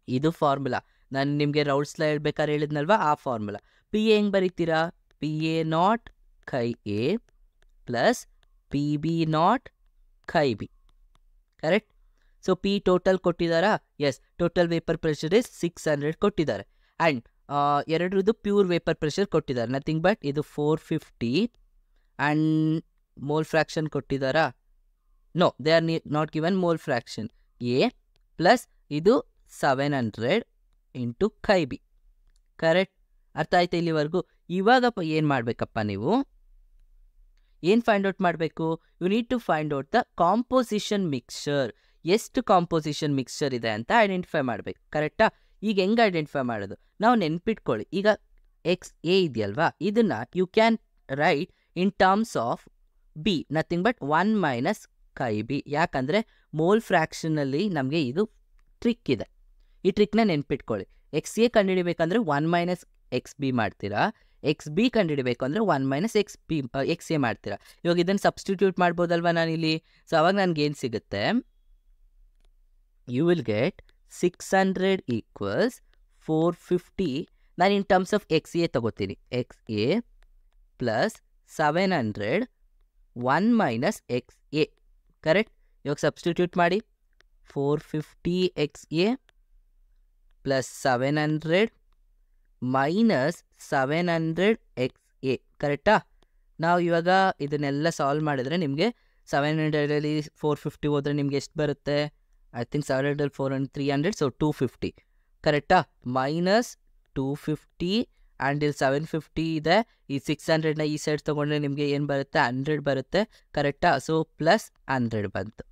ಇದು ಫಾರ್ಮುಲಾ. ನಾನು ನಿಮಗೆ ರೌಂಡ್ಸ್ ಹೇಳ್ಬೇಕಾದ್ರೆ ಹೇಳಿದ್ನಲ್ವಾ, ಆ ಫಾರ್ಮುಲಾ. PA ಹೆಂಗೆ ಬರೀತೀರಾ? PA0 chi A + PB0 chi B. Correct? So P total ಕೊಟ್ಟಿದ್ದಾರಾ? Yes, total vapour pressure is 600 ಕೊಟ್ಟಿದ್ದಾರೆ. ಆ್ಯಂಡ್ ಎರಡರದ್ದು ಪ್ಯೂರ್ ವೇಪರ್ ಪ್ರೆಷರ್ ಕೊಟ್ಟಿದ್ದಾರೆ. ನಥಿಂಗ್ ಬಟ್ ಇದು 450. ಆ್ಯಂಡ್ ಮೋಲ್ ಫ್ರ್ಯಾಕ್ಷನ್ ಕೊಟ್ಟಿದ್ದಾರಾ? No, they are not given mole fraction. A plus ಇದು 700 × chi B. Correct? ಅರ್ಥ ಆಯ್ತಾ ಇಲ್ಲಿವರೆಗೂ? ಇವಾಗ ಏನು ಮಾಡಬೇಕಪ್ಪ ನೀವು? ಏನು ಫೈಂಡ್ ಔಟ್ ಮಾಡಬೇಕು? You need to find out the composition mixture. ಎಷ್ಟು ಕಾಂಪೋಸಿಷನ್ ಮಿಕ್ಸ್ಚರ್ ಇದೆ ಅಂತ ಐಡೆಂಟಿಫೈ ಮಾಡಬೇಕು. ಕರೆಕ್ಟಾ? ಈಗ ಹೆಂಗೆ ಐಡೆಂಟಿಫೈ ಮಾಡೋದು? ನಾವು ನೆನ್ಪಿಟ್ಕೊಳ್ಳಿ, ಈಗ XA ಇದೆಯಲ್ವಾ, ಇದನ್ನು you can write in terms of B, nothing but 1 - chi B. ಯಾಕಂದರೆ ಮೋಲ್ ಫ್ರ್ಯಾಕ್ಷನಲ್ಲಿ ನಮಗೆ ಇದು ಟ್ರಿಕ್ ಇದೆ. ಈ ಟ್ರಿಕ್ನ ನೆನ್ಪಿಟ್ಕೊಳ್ಳಿ. XA ಕಂಡುಹಿಡಿಬೇಕಂದ್ರೆ 1 - XB ಮಾಡ್ತೀರಾ. XB ಕಂಡುಹಿಡಿಬೇಕು ಅಂದರೆ 1 - XA ಮಾಡ್ತೀರಾ. ಇವಾಗ ಇದನ್ನು ಸಬ್ಸ್ಟಿಟ್ಯೂಟ್ ಮಾಡ್ಬೋದಲ್ವ ನಾನಿಲ್ಲಿ? ಸೊ ಅವಾಗ ನನಗೇನು ಸಿಗುತ್ತೆ? You will get 600 = 450. ನಾನು ಇನ್ ಟರ್ಮ್ಸ್ ಆಫ್ XA ತಗೋತೀನಿ. XA + 700 1 - XA. ಕರೆಕ್ಟ್? ಇವಾಗ ಸಬ್ಸ್ಟಿಟ್ಯೂಟ್ ಮಾಡಿ. 450 XA + 700 - 700 XA. ಕರೆಕ್ಟಾ? ನಾವು ಇವಾಗ ಇದನ್ನೆಲ್ಲ ಸಾಲ್ವ್ ಮಾಡಿದರೆ ನಿಮಗೆ 700 450 ಹೋದರೆ ನಿಮ್ಗೆ ಎಷ್ಟು ಬರುತ್ತೆ? ಐ ಥಿಂಕ್ 700 400 300 ಸೊ 250 ಕರೆಕ್ಟಾ? ಮೈನಸ್ 250 ಆ್ಯಂಡ್ ಇಲ್ಲಿ 750 ಇದೆ. ಈ 600ನ ಈ ಸೈಡ್ ತೊಗೊಂಡ್ರೆ ನಿಮಗೆ ಏನು ಬರುತ್ತೆ? 100 ಬರುತ್ತೆ ಕರೆಕ್ಟಾ? ಸೊ ಪ್ಲಸ್ 100 ಬಂತು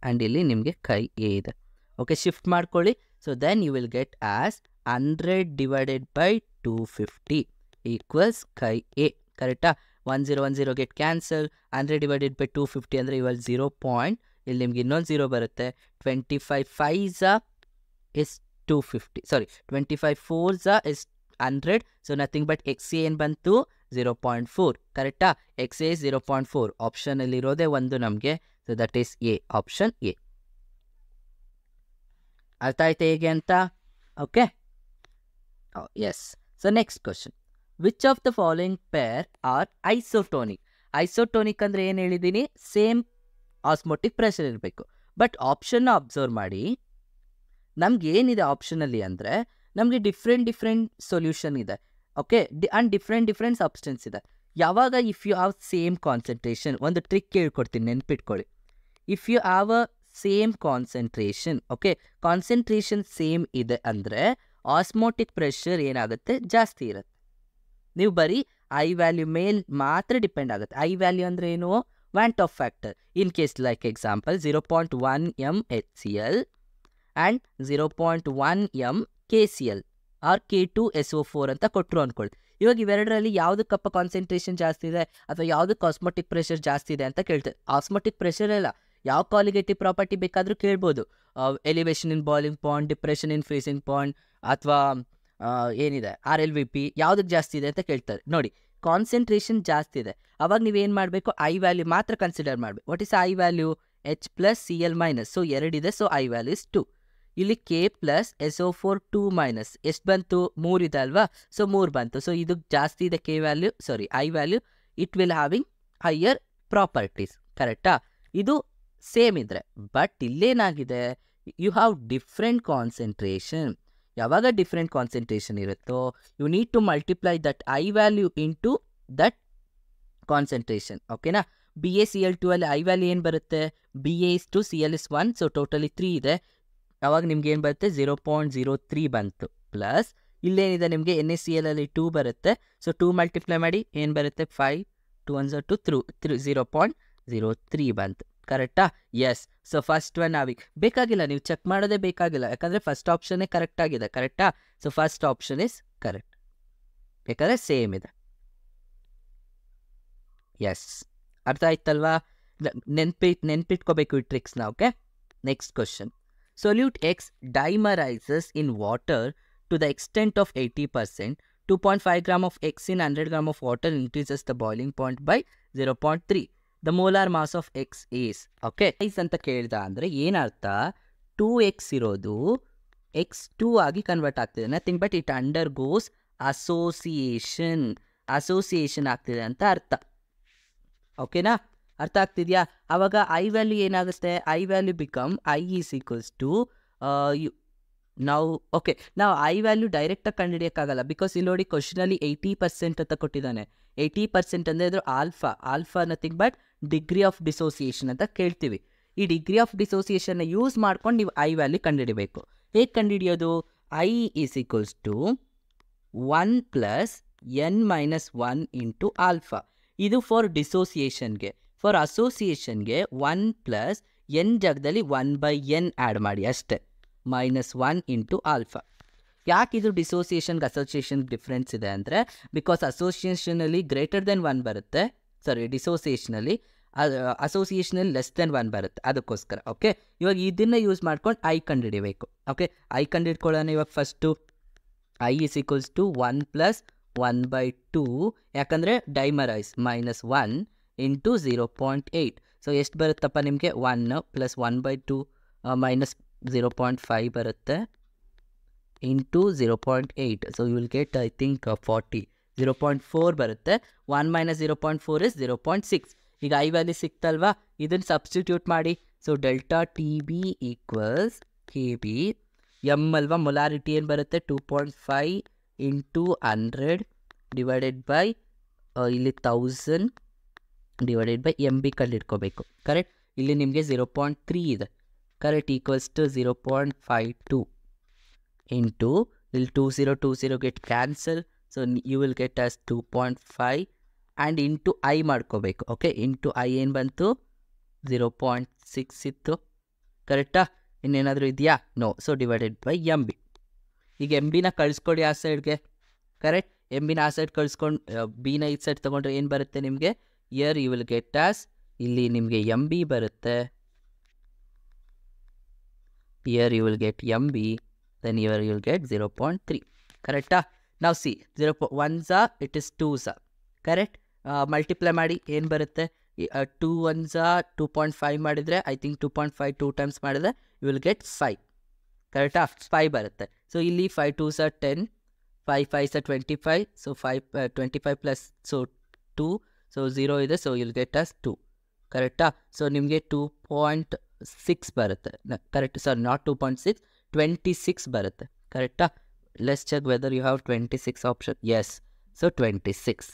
ಆ್ಯಂಡ್ ಇಲ್ಲಿ ನಿಮಗೆ ಕೈ ಎ ಇದೆ. ಓಕೆ, ಶಿಫ್ಟ್ ಮಾಡ್ಕೊಳ್ಳಿ. So then you will get as 100 divided by 250 equals chi A ಕರೆಕ್ಟಾ? 1010 ಗೆಟ್ ಕ್ಯಾನ್ಸಲ್. 100 ಡಿವೈಡೆಡ್ ಬೈ 250 ಅಂದರೆ ಇವಾಗ 0 ಪಾಯಿಂಟ್, ಇಲ್ಲಿ ನಿಮ್ಗೆ ಇನ್ನೊಂದು 0 ಬರುತ್ತೆ. 25 5s is 250, sorry 25 4s is 100. So nothing but X A ಏನು ಬಂತು? 0.4 ಕರೆಕ್ಟಾ? ಎಕ್ಸ್ ಎ 0.4 ಆಪ್ಷನಲ್ಲಿ ಇರೋದೇ ಒಂದು ನಮಗೆ. So that is A, option A. ಅರ್ಥ ಆಯ್ತಾ ಹೇಗೆ ಅಂತ? Okay, yes. So next question, which of the following pair are isotonic? Isotonic ಅಂದರೆ ಏನು ಹೇಳಿದ್ದೀನಿ? ಸೇಮ್ ಆಸ್ಮೋಟಿಕ್ ಪ್ರೆಷರ್ ಇರಬೇಕು. ಬಟ್ ಆಪ್ಷನ್ನ ಅಬ್ಸರ್ವ್ ಮಾಡಿ, ನಮ್ಗೆ ಏನಿದೆ ಆಪ್ಷನಲ್ಲಿ ಅಂದರೆ ನಮಗೆ ಡಿಫ್ರೆಂಟ್ ಸೊಲ್ಯೂಷನ್ ಇದೆ. ಓಕೆ, ಆ್ಯಂಡ್ ಡಿಫ್ರೆಂಟ್ ಸಬ್ಸ್ಟೆನ್ಸ್ ಇದೆ. ಯಾವಾಗ if you have same concentration, ಒಂದು ಟ್ರಿಕ್ ಹೇಳ್ಕೊಡ್ತೀನಿ ನೆನ್ಪಿಟ್ಕೊಳ್ಳಿ. If you have a same concentration, okay, concentration same ಇದೆ ಅಂದರೆ ಆಸ್ಮೋಟಿಕ್ ಪ್ರೆಷರ್ ಏನಾಗುತ್ತೆ? ಜಾಸ್ತಿ ಇರುತ್ತೆ. ನೀವು ಬರೀ ಐ ವ್ಯಾಲ್ಯೂ ಮೇಲ್ ಮಾತ್ರ ಡಿಪೆಂಡ್ ಆಗುತ್ತೆ. ಐ ವ್ಯಾಲ್ಯೂ ಅಂದರೆ ಏನು? Van't Hoff factor. In case like example 0.1 mHCl and 0.1 mKCl or K2SO4 ಅಂತ ಕೊಟ್ಟರು ಅಂದ್ಕೊಳ್ಳಿ. ಇವಾಗ ಇವೆರಡರಲ್ಲಿ ಯಾವುದಕ್ಕಪ್ಪ ಕಾನ್ಸಂಟ್ರೇಷನ್ ಜಾಸ್ತಿ ಇದೆ ಅಥವಾ ಯಾವುದಕ್ಕೆ ಆಸ್ಮೋಟಿಕ್ ಪ್ರೆಷರ್ ಜಾಸ್ತಿ ಇದೆ ಅಂತ ಕೇಳ್ತಾರೆ. ಆಸ್ಮೋಟಿಕ್ ಪ್ರೆಷರ್ ಎಲ್ಲ ಯಾವ ಕಾಲಿಗೇಟಿವ್ ಪ್ರಾಪರ್ಟಿ ಬೇಕಾದರೂ ಕೇಳ್ಬೋದು. Elevation in boiling point, depression in freezing point, ಅಥವಾ ಏನಿದೆ RLVP ಯಾವುದಕ್ಕೆ ಜಾಸ್ತಿ ಇದೆ ಅಂತ ಕೇಳ್ತಾರೆ. ನೋಡಿ, ಕಾನ್ಸಂಟ್ರೇಷನ್ ಜಾಸ್ತಿ ಇದೆ, ಅವಾಗ ನೀವೇನು ಮಾಡಬೇಕು? ಐ ವ್ಯಾಲ್ಯೂ ಮಾತ್ರ ಕನ್ಸಿಡರ್ ಮಾಡಬೇಕು. What is I value? H+Cl-, so 2 ಇದೆ, ಸೊ ಐ ವ್ಯಾಲ್ಯೂ ಇಸ್ 2. ಇಲ್ಲಿ K+SO4 2- ಎಷ್ಟು ಬಂತು? 3 ಇದೆ ಅಲ್ವಾ? ಸೊ 3 ಬಂತು. ಸೊ ಇದು ಜಾಸ್ತಿ ಇದೆ K value, sorry I value. It will having higher properties ಕರೆಕ್ಟಾ? ಇದು ಸೇಮ್ ಇದ್ರೆ. ಬಟ್ ಇಲ್ಲೇನಾಗಿದೆ? You have different concentration. ಯಾವಾಗ ಡಿಫ್ರೆಂಟ್ ಕಾನ್ಸಂಟ್ರೇಷನ್ ಇರುತ್ತೋ you need to multiply that I value into that concentration. ಓಕೆನಾ? BaCl2 ಅಲ್ಲಿ ಐ ವ್ಯಾಲ್ಯೂ ಏನು ಬರುತ್ತೆ? Ba(2)Cl(1), ಸೊ ಟೋಟಲಿ 3 ಇದೆ. ಅವಾಗ ನಿಮ್ಗೆ ಏನು ಬರುತ್ತೆ? 0.03 ಬಂತು. ಪ್ಲಸ್ ಇಲ್ಲೇನಿದೆ ನಿಮಗೆ NaCl ಅಲ್ಲಿ 2 ಬರುತ್ತೆ. ಸೊ 2 ಮಲ್ಟಿಪ್ಲೈ ಮಾಡಿ ಏನು ಬರುತ್ತೆ? 5 2 1 2 0.03 ಬಂತು ಕರೆಕ್ಟಾ? ಎಸ್. ಸೊ ಫಸ್ಟ್ ಒನ್ ನಾವೀಗ ಬೇಕಾಗಿಲ್ಲ, ನೀವು ಚೆಕ್ ಮಾಡೋದೇ ಬೇಕಾಗಿಲ್ಲ, ಯಾಕಂದರೆ ಫಸ್ಟ್ ಆಪ್ಷನ್ನೇ ಕರೆಕ್ಟ್ ಆಗಿದೆ ಕರೆಕ್ಟಾ? So first option is correct, ಯಾಕಂದರೆ ಸೇಮ್ ಇದೆ. ಎಸ್, ಅರ್ಥ ಆಯ್ತಲ್ವಾ? ನೆನ್ಪಿಟ್ಕೋಬೇಕು ಈ ಟ್ರಿಕ್ಸ್ನ. Okay, next question, solute X dimerizes in water to the extent of 80%. 2.5 grams of X in 100 grams of water increases the boiling point by 0.3. The molar mass of X is. Okay, ice ಅಂತ ಕೇಳ್ದ ಅಂದರೆ ಏನರ್ಥ? 2x ಇರೋದು x2 ಆಗಿ convert ಆಗ್ತಿದೆ. Nothing but it undergoes association ಆಗ್ತಿದೆ ಅಂತ ಅರ್ಥ. ಓಕೆನಾ? ಅರ್ಥ ಆಗ್ತಿದೆಯಾ? ಆವಾಗ ಐ ವ್ಯಾಲ್ಯೂ ಏನಾಗುತ್ತೆ? I value become i is equals to ನಾವು ಐ ವ್ಯಾಲ್ಯೂ ಡೈರೆಕ್ಟಾಗಿ ಕಂಡುಹಿಡಿಯೋಕ್ಕಾಗಲ್ಲ. ಬಿಕಾಸ್ ಇಲ್ಲಿ ನೋಡಿ ಕ್ವಶನಲ್ಲಿ 80% ಅಂತ ಕೊಟ್ಟಿದ್ದಾನೆ. 80% ಅಂದರೆ ಅದು alpha nothing but degree of dissociation ಅಂತ ಕೇಳ್ತೀವಿ. ಈ ಡಿಗ್ರಿ ಆಫ್ ಡಿಸೋಸಿಯೇಷನ್ನ ಯೂಸ್ ಮಾಡ್ಕೊಂಡು ನೀವು ಐ ವ್ಯಾಲ್ಯೂ ಕಂಡುಹಿಡಿಬೇಕು. ಹೇಗೆ ಕಂಡುಹಿಡಿಯೋದು? I is equals to 1 + n-1 into alpha. ಇದು ಫಾರ್ ಡಿಸೋಸಿಯೇಷನ್ಗೆ. ಫಾರ್ ಅಸೋಸಿಯೇಷನ್ಗೆ 1 + n ಜಾಗದಲ್ಲಿ 1/n ಆ್ಯಡ್ ಮಾಡಿ ಅಷ್ಟೇ, -1 ಇಂಟು ಆಲ್ಫಾ. ಯಾಕೆ ಇದು ಡಿಸೋಸಿಯೇಷನ್ಗೆ ಅಸೋಸಿಯೇಷನ್ಗೆ ಡಿಫ್ರೆನ್ಸ್ ಇದೆ ಅಂದರೆ, ಬಿಕಾಸ್ ಅಸೋಸಿಯೇಷನಲ್ಲಿ ಗ್ರೇಟರ್ ದೆನ್ 1 ಬರುತ್ತೆ, ಸಾರಿ ಡಿಸೋಸಿಯೇಷನಲ್ಲಿ ಅಸೋಸಿಯೇಷನಲ್ಲಿ ಲೆಸ್ ದೆನ್ 1 ಬರುತ್ತೆ, ಅದಕ್ಕೋಸ್ಕರ. ಓಕೆ, ಇವಾಗ ಇದನ್ನು ಯೂಸ್ ಮಾಡ್ಕೊಂಡು ಐ ಕಂಡುಹಿಡಿಬೇಕು. ಓಕೆ, ಐ ಕಂಡುಹಿಡ್ಕೊಳ್ಳೋಣ. ಇವಾಗ first I is equals to 1 + 1/2, ಯಾಕಂದರೆ ಡೈಮರೈಸ್ -1 ಇಂಟು 0.8. ಸೊ ಎಷ್ಟು ಬರುತ್ತಪ್ಪ ನಿಮಗೆ? 1 + 1/2 -0.5 ಬರುತ್ತೆ into 0.8. So you will get I think 40. 0.4 ಬರುತ್ತೆ. 1 - 0.4 ಇಸ್ 0.6. ಈಗ ಐ ವ್ಯಾಲ್ಯೂ ಸಿಕ್ತಲ್ವಾ? ಇದನ್ನು ಸಬ್ಸ್ಟಿಟ್ಯೂಟ್ ಮಾಡಿ. So delta TB equals KB. M ಅಲ್ವಾ? ಮೊಲಾರಿಟಿ ಏನು ಬರುತ್ತೆ? 2.5 ಇಂಟು 100 ಡಿವೈಡೆಡ್ ಬೈ ಇಲ್ಲಿ 1000 ಡಿವೈಡೆಡ್ ಬೈ ಎಮ್ ಬಿ ಕಂಡಿಡ್ಕೋಬೇಕು. ಕರೆಕ್ಟ್, ಇಲ್ಲಿ ನಿಮಗೆ 0.3 ಇದೆ. ಕರೆಕ್ಟ್, ಈಕ್ವಲ್ಸ್ ಟು 0.52 ಇಂಟು ಇಲ್ಲಿ 20 get cancel. So you will get as 2.5 and into i ಮಾಡ್ಕೋಬೇಕು. ಓಕೆ, ಇಂಟು ಐ ಏನು ಬಂತು 0.6 ಇತ್ತು. ಕರೆಕ್ಟಾ? ಇನ್ನೇನಾದರೂ ಇದೆಯಾ? No. So divided by M B. ಈಗ ಎಮ್ ಬಿನ ಕಳಿಸ್ಕೊಡಿ ಆ ಸೈಡ್ಗೆ. ಕರೆಕ್ಟ್, ಎಮ್ ಬಿನ ಆ ಸೈಡ್ ಕಳಿಸ್ಕೊಂಡು ಬಿನ ಈ ಸೈಡ್ ತೊಗೊಂಡ್ರೆ ಏನು ಬರುತ್ತೆ ನಿಮಗೆ? Here you will get as, ಇಲ್ಲಿ ನಿಮಗೆ ಎಮ್ ಬಿ ಬರುತ್ತೆ. Here you will get M B, then here you will get 0.3. ಕರೆಕ್ಟಾ? ನಾವು ಸಿ 1s it is 2s. Correct, multiply ಮಾಡಿ ಏನು ಬರುತ್ತೆ? 2 1s 2.5 ಮಾಡಿದರೆ ಐ ಥಿಂಕ್ 2.5 2 ಟೈಮ್ಸ್ ಮಾಡಿದರೆ ಯು ವಿಲ್ ಗೆಟ್ 5. ಕರೆಕ್ಟಾ? 5 ಬರುತ್ತೆ. ಸೊ ಇಲ್ಲಿ 5 2s 10, 5 5s 25. So 25 plus 2, so 0 ಇದೆ. So you will get as 2. ಕರೆಕ್ಟಾ? ಸೊ ನಿಮಗೆ 2.6 ಬರುತ್ತೆ. ಕರೆಕ್ಟ್, ಸರ್ ನಾಟ್ 2.6, 26 ಬರುತ್ತೆ. ಕರೆಕ್ಟಾ? Let's check whether you have 26 option. Yes, so 26.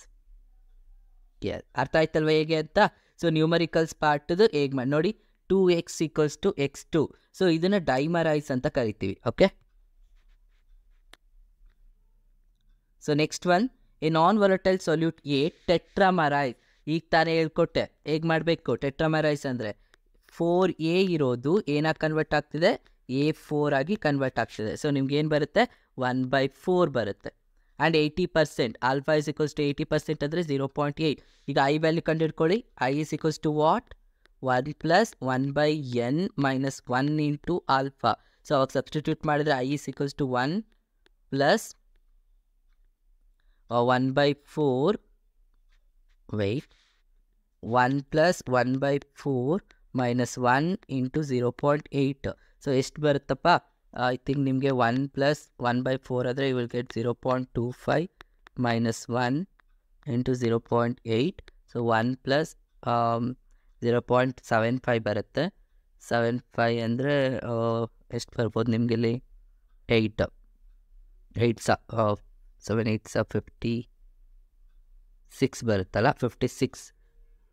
Yes, ಅರ್ಥ ಆಯ್ತಲ್ವ ಹೇಗೆ ಅಂತ? ಸೊ ನ್ಯೂಮರಿಕಲ್ಸ್ ಪಾರ್ಟ್ದು ಹೇಗೆ ಮಾಡಿ ನೋಡಿ. 2x equals to x2. So ಇದನ್ನು ಡೈಮರೈಸ್ ಅಂತ ಕರಿತೀವಿ. Okay, so next one, a non volatile solute a tetramerize. ಈಗ ತಾನೇ ಹೇಳ್ಕೊಟ್ಟೆ ಹೇಗೆ ಮಾಡಬೇಕು. ಟೆಟ್ರಾಮರೈಸ್ ಅಂದರೆ 4a ಇರೋದು ಏನಾಗಿ ಕನ್ವರ್ಟ್ ಆಗ್ತಿದೆ? A4 ಆಗಿ ಕನ್ವರ್ಟ್ ಆಗ್ತಿದೆ. ಸೊ ನಿಮ್ಗೆ ಏನು ಬರುತ್ತೆ? 1/4 ಬರುತ್ತೆ. And 80%, alpha is equals to 80% ಅಂದರೆ 0.8. ಈಗ ಐ ವ್ಯಾಲ್ಯೂ ಕಂಡುಹಿಡ್ಕೊಳ್ಳಿ. I is equals to what? 1 + 1/n - 1 into alpha. So ಅವಾಗ ಸಬ್ಸ್ಟಿಟ್ಯೂಟ್ ಮಾಡಿದರೆ I is equals to 1 + 1/4. Wait, 1 + 1/4 - 1 into 0.8. So ಎಷ್ಟು ಬರುತ್ತಪ್ಪ? ಐ ಥಿಂಕ್ ನಿಮಗೆ 1 + 1/4 ಆದರೆ you will get 0.25 - 1 into 0.8. So 1 + 0.75 ಬರುತ್ತೆ. 75 ಅಂದರೆ ಎಷ್ಟು ಬರ್ಬೋದು ನಿಮಗೆ ಇಲ್ಲಿ? 8 7 8 56 ಬರುತ್ತಲ್ಲ, 56.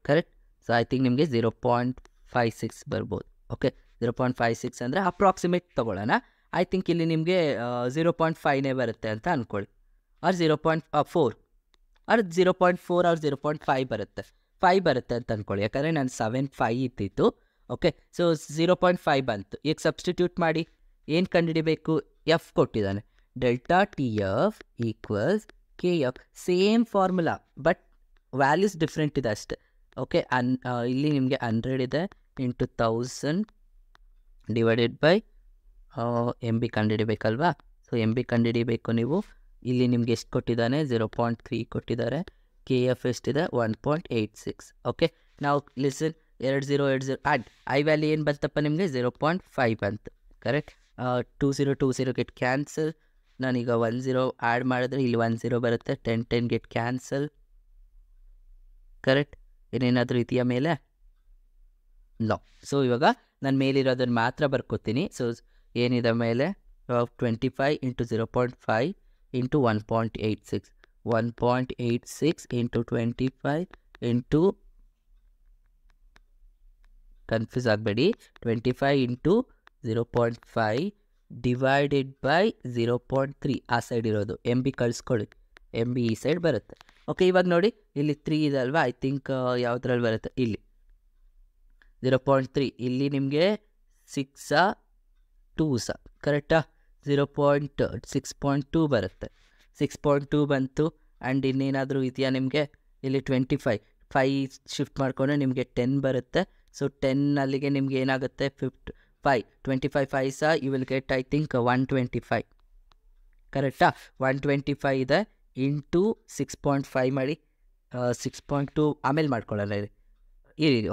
ಕರೆಕ್ಟ್. ಸೊ ಐ ಥಿಂಕ್ ನಿಮಗೆ 0.56 ಬರ್ಬೋದು. ಓಕೆ, 0.56 ಅಂದರೆ ಅಪ್ರಾಕ್ಸಿಮೇಟ್ ತೊಗೊಳ್ಳೋಣ. ಐ ಥಿಂಕ್ ಇಲ್ಲಿ ನಿಮಗೆ 0.5ನೇ ಬರುತ್ತೆ ಅಂತ ಅಂದ್ಕೊಳ್ಳಿ. ಆರ್ 0.4 ಆರ್ 0.4 ಆರ್ 0.5 ಬರುತ್ತೆ. 5 ಬರುತ್ತೆ ಅಂತ ಅಂದ್ಕೊಳ್ಳಿ, ಯಾಕಂದರೆ ನಾನು 7.5 ಇದ್ದಿತ್ತು. ಓಕೆ, ಸೊ 0.5 ಬಂತು. ಈಗ ಸಬ್ಸ್ಟಿಟ್ಯೂಟ್ ಮಾಡಿ ಏನು ಕಂಡುಹಿಡಿಬೇಕು? ಎಫ್ ಕೊಟ್ಟಿದ್ದಾನೆ. Delta T F equals K F. Same formula, but values different ಇದೆ ಅಷ್ಟೆ. ಓಕೆ, ಇಲ್ಲಿ ನಿಮಗೆ 100 ಇದೆ into 1000 divided by M B ಕಂಡುಹಿಡಿಬೇಕಲ್ವಾ? ಸೊ ಎಮ್ ಬಿ ಕಂಡುಹಿಡಿಬೇಕು ನೀವು. ಇಲ್ಲಿ ನಿಮ್ಗೆ ಎಷ್ಟು ಕೊಟ್ಟಿದ್ದಾನೆ? 0.3 ಕೊಟ್ಟಿದ್ದಾರೆ. ಕೆ ಎಫ್ ಎಷ್ಟಿದೆ? 1.86. ಓಕೆ, ನಾವು ಲಿಸನ್ 20 ಆ್ಯಡ್ ಐ ವ್ಯಾಲ್ಯೂ ಏನು ಬಂತಪ್ಪ ನಿಮಗೆ? 0.5 ಬಂತು. Correct, 20 get cancel. ನಾನೀಗ 10 ಆ್ಯಡ್ ಮಾಡಿದ್ರೆ ಇಲ್ಲಿ 10 ಬರುತ್ತೆ. 10 ಗೆಟ್ ಕ್ಯಾನ್ಸಲ್. ಕರೆಕ್ಟ್, ಏನೇನಾದರೂ ಇದೆಯಾ ಮೇಲೆ? ನೋ. ಸೊ ಇವಾಗ ನಾನು ಮೇಲಿರೋದನ್ನು ಮಾತ್ರ ಬರ್ಕೋತೀನಿ. ಸೊ ಏನಿದೆ ಮೇಲೆ? 25 into 0.5 into 1.86. 1.86 into 25 into, confuse ಆಗಬೇಡಿ, 25 ಇಂಟು 0.5 ಡಿವೈಡೆಡ್ ಬೈ 0.3. ಆ ಸೈಡ್ ಇರೋದು ಎಮ್ ಬಿ ಕಳಿಸ್ಕೊಳ್ಳಿ. ಎಮ್ ಬಿ ಈ ಸೈಡ್ ಬರುತ್ತೆ. ಓಕೆ, ಇವಾಗ ನೋಡಿ ಇಲ್ಲಿ 3 ಇದೆ ಅಲ್ವಾ? ಐ ಥಿಂಕ್ ಯಾವುದ್ರಲ್ಲಿ ಬರುತ್ತೆ? ಇಲ್ಲಿ 0.3. ಇಲ್ಲಿ ನಿಮಗೆ 6 2s. ಕರೆಕ್ಟಾ? 6.2 ಬರುತ್ತೆ. 6.2 ಬಂತು. ಆ್ಯಂಡ್ ಇನ್ನೇನಾದರೂ ಇದೆಯಾ ನಿಮಗೆ? ಇಲ್ಲಿ 5 ಶಿಫ್ಟ್ ಮಾಡಿಕೊಂಡ್ರೆ ನಿಮಗೆ 10 ಬರುತ್ತೆ. ಸೊ 10 ಅಲ್ಲಿಗೆ ನಿಮ್ಗೆ ಏನಾಗುತ್ತೆ? 25 5s you will get I think 125. ಕರೆಕ್ಟಾ? 125 ಇದೆ ಇಂಟು 6.5 ಮಾಡಿ. 6.2 ಆಮೇಲೆ ಮಾಡ್ಕೊಳ್ಳೋಣ ಇರಿ.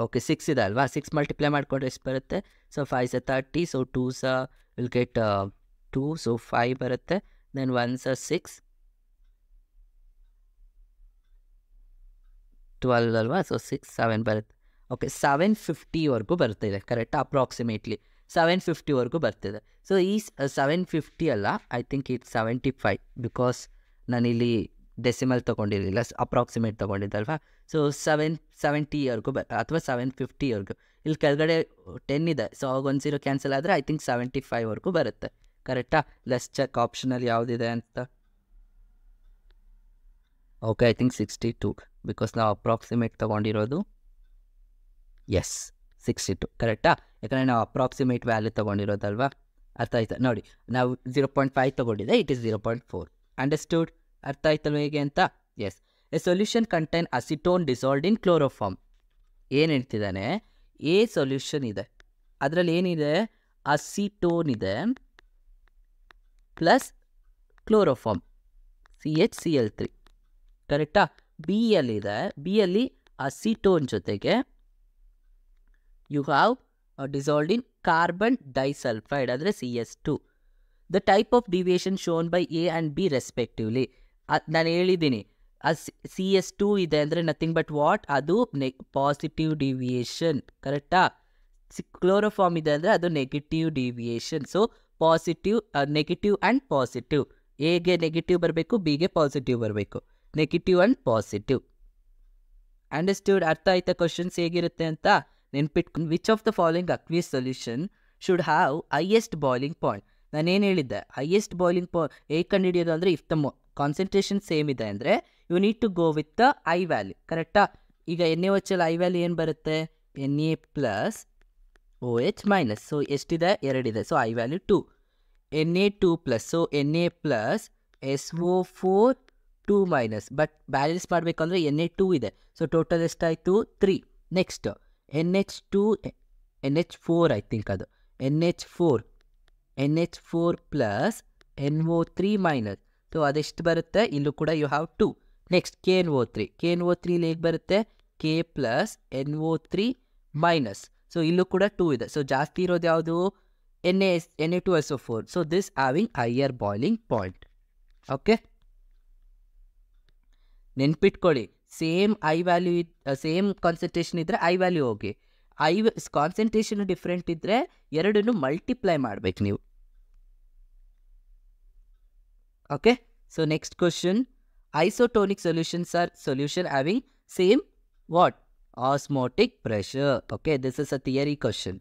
ಓಕೆ, 6 ಇದೆ ಅಲ್ವಾ? 6 ಮಲ್ಟಿಪ್ಲೈ ಮಾಡಿಕೊಂಡ್ರೆ ಎಷ್ಟು ಬರುತ್ತೆ? So 5s 30. So 2s will get 2. So 5 ಬರುತ್ತೆ. ದೆನ್ 1s 6, 12 ಅಲ್ವಾ? ಸೊ 6 7 ಬರುತ್ತೆ. ಓಕೆ, 750ವರೆಗೂ ಬರ್ತಿದೆ. ಕರೆಕ್ಟಾ? ಅಪ್ರಾಕ್ಸಿಮೇಟ್ಲಿ 750ವರೆಗೂ ಬರ್ತಿದೆ. ಸೊ ಈ 750 ಅಲ್ಲ, ಐ ಥಿಂಕ್ ಇಟ್ಸ್ 75 ಬಿಕಾಸ್ ನಾನಿಲ್ಲಿ ಡೆಸಿಮಲ್ ತೊಗೊಂಡಿರಲಿಲ್ಲ, ಅಪ್ರಾಕ್ಸಿಮೇಟ್ ತೊಗೊಂಡಿದ್ದಲ್ವಾ. ಸೊ 770 ಅಥವಾ 750 ಇಲ್ಲಿ ಕೆಳಗಡೆ 10 ಇದೆ. ಸೊ ಅವಾಗ 1 0 ಕ್ಯಾನ್ಸಲ್ ಆದರೆ ಐ ಥಿಂಕ್ 75 ಬರುತ್ತೆ. ಕರೆಕ್ಟಾ? ಲೆಸ್ ಚೆಕ್ ಆಪ್ಷನಲ್ಲಿ ಯಾವುದಿದೆ ಅಂತ. ಓಕೆ, ಐ ಥಿಂಕ್ 62 ಬಿಕಾಸ್ ನಾವು ಅಪ್ರಾಕ್ಸಿಮೇಟ್ ತೊಗೊಂಡಿರೋದು. ಎಸ್, 62 ಕರೆಕ್ಟಾ? ಯಾಕಂದರೆ ನಾವು ಅಪ್ರಾಕ್ಸಿಮೇಟ್ ವ್ಯಾಲ್ಯೂ ತೊಗೊಂಡಿರೋದಲ್ವಾ. ಅರ್ಥ ಆಯ್ತಾ? ನೋಡಿ, ನಾವು 0.5 ತೊಗೊಂಡಿದ್ದೆ, ಇಟ್ ಈಸ್ 0.4. ಅಂಡರ್ಸ್ಟೂಡ್? ಅರ್ಥ ಆಯ್ತಲ್ವ ಹೇಗೆ ಅಂತ? Yes. A solution contain acetone dissolved in chloroform. ಏನು ಹೇಳ್ತಿದ್ದಾನೆ, ಎ ಸೊಲ್ಯೂಷನ್ ಇದೆ, ಅದರಲ್ಲಿ ಏನಿದೆ, ಅಸಿಟೋನ್ ಇದೆ ಪ್ಲಸ್ ಕ್ಲೋರೋಫಾರ್ಮ್ CHCl3. ಕರೆಕ್ಟಾ? ಬಿ ಯಲ್ಲಿದೆ, ಬಿ ಯಲ್ಲಿ ಅಸಿಟೋನ್ ಜೊತೆಗೆ you have dissolved in carbon disulphide ಅಂದರೆ CS2. The type of deviation shown by A and B respectively. ನಾನು ಹೇಳಿದ್ದೀನಿ, CS2 ಇದೆ ಅಂದರೆ ನಥಿಂಗ್ ಬಟ್ ವಾಟ್, ಅದು ಪಾಸಿಟಿವ್ ಡಿವಿಯೇಷನ್. ಕರೆಕ್ಟಾ? ಕ್ಲೋರೋಫಾರ್ಮ್ ಇದೆ ಅಂದರೆ ಅದು negative deviation. So positive, negative and positive. ಎಗೆ ನೆಗೆಟಿವ್ ಬರಬೇಕು, ಬಿಗೆ ಪಾಸಿಟಿವ್ ಬರಬೇಕು. Negative and positive. ಅಂಡರ್ಸ್ಟೂಡ್? ಅರ್ಥ ಆಯ್ತಾ ಕ್ವಶನ್ಸ್ ಹೇಗಿರುತ್ತೆ ಅಂತ? ನೆನ್ಪಿಟ್ಕೊಂಡು, which of the following aqueous solution should have highest boiling point. ನಾನೇನು ಹೇಳಿದ್ದೆ, ಹೈಯೆಸ್ಟ್ ಬಾಯ್ಲಿಂಗ್ ಪಾಯಿಂಟ್ ಹೇಗೆ ಕಂಡುಹಿಡಿಯೋದು ಅಂದರೆ, ಇಫ್ ದ ಕಾನ್ಸಂಟ್ರೇಷನ್ ಸೇಮ್ ಇದೆ ಅಂದರೆ you need to go with the i value. ಕರೆಕ್ಟಾ? ಈಗ NaOH ಐ ವ್ಯಾಲ್ಯೂ ಏನು ಬರುತ್ತೆ, Na plus OH minus. So ಎಷ್ಟಿದೆ, 2 ಇದೆ. So i value 2. Na2 plus, so Na plus SO4 2 minus. But balance ಮಾಡಬೇಕು ಅಂದರೆ Na2 ಇದೆ. ಸೊ ಟೋಟಲ್ ಎಷ್ಟಾಯಿತು, 3. ನೆಕ್ಸ್ಟ್ NH4 ಐ ಥಿಂಕ್ ಅದು NH4 plus NO3 minus. So ಅದೆಷ್ಟು ಬರುತ್ತೆ, ಇಲ್ಲೂ ಕೂಡ ಯು ಹ್ಯಾವ್ 2. ನೆಕ್ಸ್ಟ್ KNO3 ಇಲ್ಲಿ ಹೇಗೆ ಬರುತ್ತೆ, K plus NO3 minus. So ಇಲ್ಲೂ ಕೂಡ 2 ಇದೆ. ಸೊ ಜಾಸ್ತಿ ಇರೋದು ಯಾವುದು, Na2SO4. So this having higher boiling point. Okay, ನೆನ್ಪಿಟ್ಕೊಳ್ಳಿ, same I value same concentration ಇದ್ದರೆ ಐ ವ್ಯಾಲ್ಯೂ ಹೋಗಿ, ಕಾನ್ಸಂಟ್ರೇಷನ್ ಡಿಫ್ರೆಂಟ್ ಇದ್ದರೆ ಎರಡನ್ನು ಮಲ್ಟಿಪ್ಲೈ ಮಾಡಬೇಕು ನೀವು. Okay, so next question, isotonic solutions are solution having same what, osmotic pressure. Okay, this is a theory question.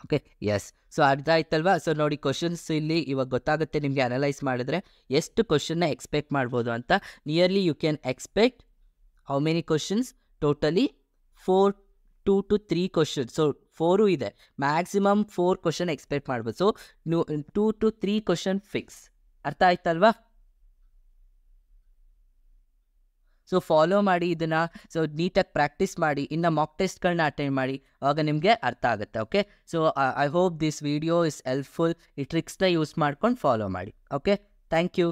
Okay, yes. So ಅರ್ಥ ಆಯ್ತಲ್ವಾ? So ನೋಡಿ, questions ಇಲ್ಲಿ ಇವಾಗ ಗೊತ್ತಾಗುತ್ತೆ ನಿಮಗೆ, ಅನಲೈಸ್ ಮಾಡಿದ್ರೆ ಎಷ್ಟು ಕ್ವಶನ್ನ ಎಕ್ಸ್ಪೆಕ್ಟ್ ಮಾಡ್ಬೋದು ಅಂತ. Nearly you can expect how many questions, totally 2 to 3 question. So 4 ಇದೆ, ಮ್ಯಾಕ್ಸಿಮಮ್ 4 ಕ್ವಶನ್ ಎಕ್ಸ್ಪೆಕ್ಟ್ ಮಾಡ್ಬೋದು. So 2 to 3 question fix. ಅರ್ಥ ಆಯ್ತಲ್ವಾ? ಸೊ ಫಾಲೋ ಮಾಡಿ ಇದನ್ನು. ಸೊ ನೀಟಾಗಿ ಪ್ರಾಕ್ಟೀಸ್ ಮಾಡಿ, ಇನ್ನು ಮಾಕ್ ಟೆಸ್ಟ್ಗಳನ್ನ ಅಟೆಂಡ್ ಮಾಡಿ, ಆವಾಗ ನಿಮಗೆ ಅರ್ಥ ಆಗುತ್ತೆ. Okay, so I hope this video is helpful. ಈ ಟ್ರಿಕ್ಸ್ನ ಯೂಸ್ ಮಾಡ್ಕೊಂಡು ಫಾಲೋ ಮಾಡಿ. Okay, thank you.